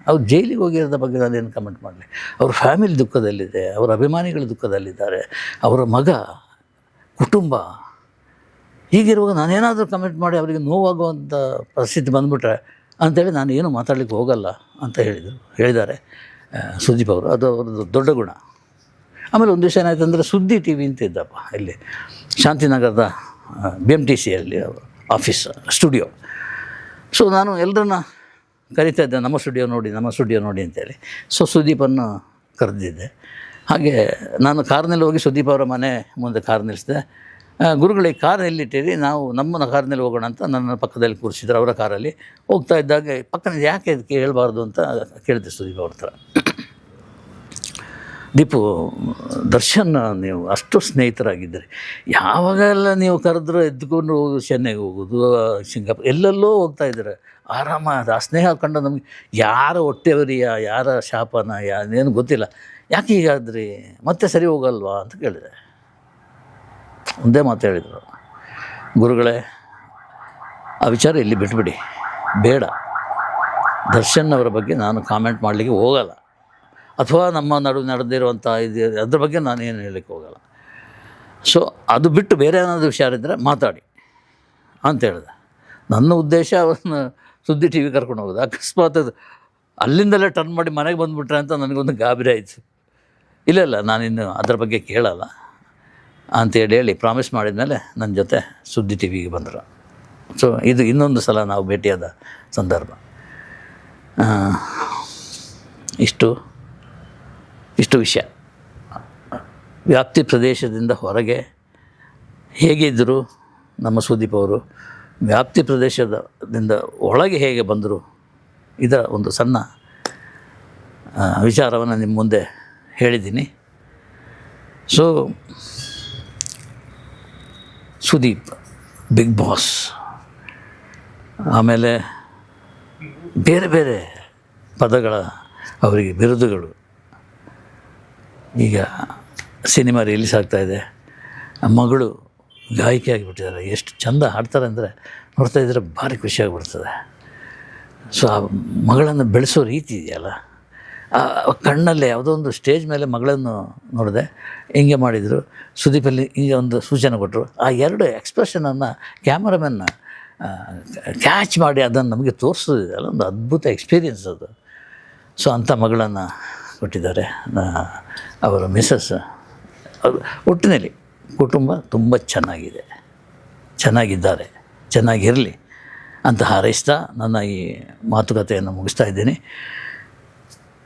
ಅವ್ರು ಜೈಲಿಗೆ ಹೋಗಿರೋದ ಬಗ್ಗೆ ನಾನೇನು ಕಮೆಂಟ್ ಮಾಡಲಿ. ಅವ್ರ ಫ್ಯಾಮಿಲಿ ದುಃಖದಲ್ಲಿದೆ, ಅವರ ಅಭಿಮಾನಿಗಳು ದುಃಖದಲ್ಲಿದ್ದಾರೆ, ಅವರ ಮಗ, ಕುಟುಂಬ. ಹೀಗಿರುವಾಗ ನಾನೇನಾದರೂ ಕಮೆಂಟ್ ಮಾಡಿ ಅವರಿಗೆ ನೋವಾಗುವಂಥ ಪರಿಸ್ಥಿತಿ ಬಂದುಬಿಟ್ರೆ ಅಂಥೇಳಿ ನಾನು ಏನು ಮಾತಾಡಲಿಕ್ಕೆ ಹೋಗಲ್ಲ ಅಂತ ಹೇಳಿದ್ದಾರೆ ಸುದೀಪ್ ಅವರು. ಅದು ಅವ್ರದ್ದು ದೊಡ್ಡ ಗುಣ. ಆಮೇಲೆ ಒಂದು ದಿವಸ ಏನಾಯ್ತು ಅಂದರೆ ಸುದ್ದಿ ಟಿ ವಿ ಅಂತ ಇದ್ದಪ್ಪ ಇಲ್ಲಿ ಶಾಂತಿನಗರದ BMTC ಅಲ್ಲಿ ಆಫೀಸ್ ಸ್ಟುಡಿಯೋ. ಸೊ ನಾನು ಎಲ್ಲರನ್ನ ಕರಿತಾ ಇದ್ದೆ, ನಮ್ಮ ಸ್ಟುಡಿಯೋ ನೋಡಿ ಅಂತೇಳಿ. ಸೊ ಸುದೀಪನ್ನು ಕರೆದಿದ್ದೆ. ಹಾಗೆ ನಾನು ಕಾರ್ನಲ್ಲಿ ಹೋಗಿ ಸುದೀಪ್ ಅವರ ಮನೆ ಮುಂದೆ ಕಾರ್ ನಿಲ್ಲಿಸಿದೆ. ಗುರುಗಳಿಗೆ ಕಾರ್ ಎಲ್ಲಿಟ್ಟಿರಿ, ನಾವು ನಮ್ಮನ್ನು ಕಾರ್ನಲ್ಲಿ ಹೋಗೋಣ ಅಂತ ನನ್ನ ಪಕ್ಕದಲ್ಲಿ ಕೂರಿಸಿದ್ರು. ಅವರ ಕಾರಲ್ಲಿ ಹೋಗ್ತಾ ಇದ್ದಾಗ ಪಕ್ಕನ ಯಾಕೆ ಇದಕ್ಕೆ ಹೇಳ್ಬಾರ್ದು ಅಂತ ಕೇಳಿದೆ ಸುದೀಪ್ ಅವ್ರ ಹತ್ರ. ದೀಪು, ದರ್ಶನ್ ನೀವು ಅಷ್ಟು ಸ್ನೇಹಿತರಾಗಿದ್ದೀರಿ, ಯಾವಾಗೆಲ್ಲ ನೀವು ಕರೆದ್ರು ಎದ್ದುಕೊಂಡು ಹೋಗೋದು, ಚೆನ್ನೈಗೆ ಹೋಗೋದು, ಸಿಂಗಾಪುರ ಎಲ್ಲೆಲ್ಲೋ ಹೋಗ್ತಾ ಇದ್ದಾರೆ ಆರಾಮಾದ. ಆ ಸ್ನೇಹ ಕಂಡು ನಮಗೆ ಯಾರ ಹೊಟ್ಟೆವರಿಯ, ಯಾರ ಶಾಪನ, ಏನು ಗೊತ್ತಿಲ್ಲ. ಯಾಕೆ ಹೀಗಾದ್ರಿ, ಮತ್ತೆ ಸರಿ ಹೋಗಲ್ವಾ ಅಂತ ಕೇಳಿದೆ. ಒಂದೇ ಮಾತು ಹೇಳಿದರು, ಗುರುಗಳೇ ಆ ವಿಚಾರ ಇಲ್ಲಿ ಬಿಟ್ಬಿಡಿ, ಬೇಡ. ದರ್ಶನ್ ಅವರ ಬಗ್ಗೆ ನಾನು ಕಾಮೆಂಟ್ ಮಾಡಲಿಕ್ಕೆ ಹೋಗಲ್ಲ, ಅಥವಾ ನಮ್ಮ ನಡೆದಿರುವಂಥ ಅದ್ರ ಬಗ್ಗೆ ನಾನು ಏನು ಹೇಳಲಿಕ್ಕೆ ಹೋಗಲ್ಲ. ಸೊ ಅದು ಬಿಟ್ಟು ಬೇರೆ ಏನಾದರೂ ವಿಚಾರ ಇದ್ದರೆ ಮಾತಾಡಿ ಅಂತ ಹೇಳಿದೆ. ನನ್ನ ಉದ್ದೇಶ ಅವನ್ನ ಸುದ್ದಿ ಟಿ ವಿ ಕರ್ಕೊಂಡು ಹೋಗೋದು. ಅಕಸ್ಮಾತ್ ಅದು ಅಲ್ಲಿಂದಲೇ ಟರ್ನ್ ಮಾಡಿ ಮನೆಗೆ ಬಂದುಬಿಟ್ರೆ ಅಂತ ನನಗೊಂದು ಗಾಬರಿ ಆಯಿತು. ಇಲ್ಲ ನಾನಿನ್ನು ಅದ್ರ ಬಗ್ಗೆ ಕೇಳಲ್ಲ ಅಂತೇಳಿ ಪ್ರಾಮಿಸ್ ಮಾಡಿದ ಮೇಲೆ ನನ್ನ ಜೊತೆ ಸುದ್ದಿ ಟಿ ವಿಗೆ ಬಂದರು. ಸೊ ಇದು ಇನ್ನೊಂದು ಸಲ ನಾವು ಭೇಟಿಯಾದ ಸಂದರ್ಭ. ಇಷ್ಟು ವಿಷಯ. ವ್ಯಾಪ್ತಿ ಪ್ರದೇಶದಿಂದ ಹೊರಗೆ ಹೇಗಿದ್ದರು ನಮ್ಮ ಸುದೀಪ್ ಅವರು, ವ್ಯಾಪ್ತಿ ಪ್ರದೇಶದಿಂದ ಒಳಗೆ ಹೇಗೆ ಬಂದರು, ಇದರ ಒಂದು ಸಣ್ಣ ವಿಚಾರವನ್ನು ನಿಮ್ಮ ಮುಂದೆ ಹೇಳಿದ್ದೀನಿ. ಸೊ ಸುದೀಪ್ ಬಿಗ್ ಬಾಸ್, ಆಮೇಲೆ ಬೇರೆ ಬೇರೆ ಪದಗಳ ಅವರಿಗೆ ಬಿರುದುಗಳು. ಈಗ ಸಿನಿಮಾ ರಿಲೀಸ್ ಆಗ್ತಾಯಿದೆ, ಮಗಳು ಗಾಯಕಿ ಆಗಿಬಿಟ್ಟಿದ್ದಾರೆ. ಎಷ್ಟು ಚೆಂದ ಹಾಡ್ತಾರೆ ಅಂದರೆ ನೋಡ್ತಾ ಇದ್ದರೆ ಭಾರಿ ಖುಷಿಯಾಗಿಬಿಡ್ತದೆ. ಸೊ ಆ ಮಗಳನ್ನು ಬೆಳೆಸೋ ರೀತಿ ಇದೆಯಲ್ಲ, ಕಣ್ಣಲ್ಲೇ ಯಾವುದೋ ಒಂದು ಸ್ಟೇಜ್ ಮೇಲೆ ಮಗಳನ್ನು ನೋಡಿದೆ, ಹಿಂಗೆ ಮಾಡಿದರು. ಸುದೀಪಲ್ಲಿ ಹಿಂಗೆ ಒಂದು ಸೂಚನೆ ಕೊಟ್ಟರು. ಆ ಎರಡು ಎಕ್ಸ್ಪ್ರೆಷನನ್ನು ಕ್ಯಾಮರಾಮನ್ನ ಕ್ಯಾಚ್ ಮಾಡಿ ಅದನ್ನು ನಮಗೆ ತೋರಿಸೋದಿದೆಯಲ್ಲ, ಒಂದು ಅದ್ಭುತ ಎಕ್ಸ್ಪೀರಿಯನ್ಸ್ ಅದು. ಸೊ ಅಂಥ ಮಗಳನ್ನು ಕೊಟ್ಟಿದ್ದಾರೆ ಅವರ ಮಿಸ್ಸಸ್. ಒಟ್ಟಿನಲ್ಲಿ ಕುಟುಂಬ ತುಂಬ ಚೆನ್ನಾಗಿದ್ದಾರೆ, ಚೆನ್ನಾಗಿರಲಿ ಅಂತ ಹಾರೈಸ್ತಾ ನನ್ನ ಈ ಮಾತುಕತೆಯನ್ನು ಮುಗಿಸ್ತಾ ಇದ್ದೀನಿ.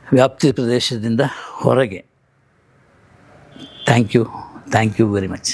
ವ್ಯಾಪ್ತಿ ಪ್ರದೇಶದಿಂದ ಹೊರಗೆ ಥ್ಯಾಂಕ್ ಯು ವೆರಿ ಮಚ್.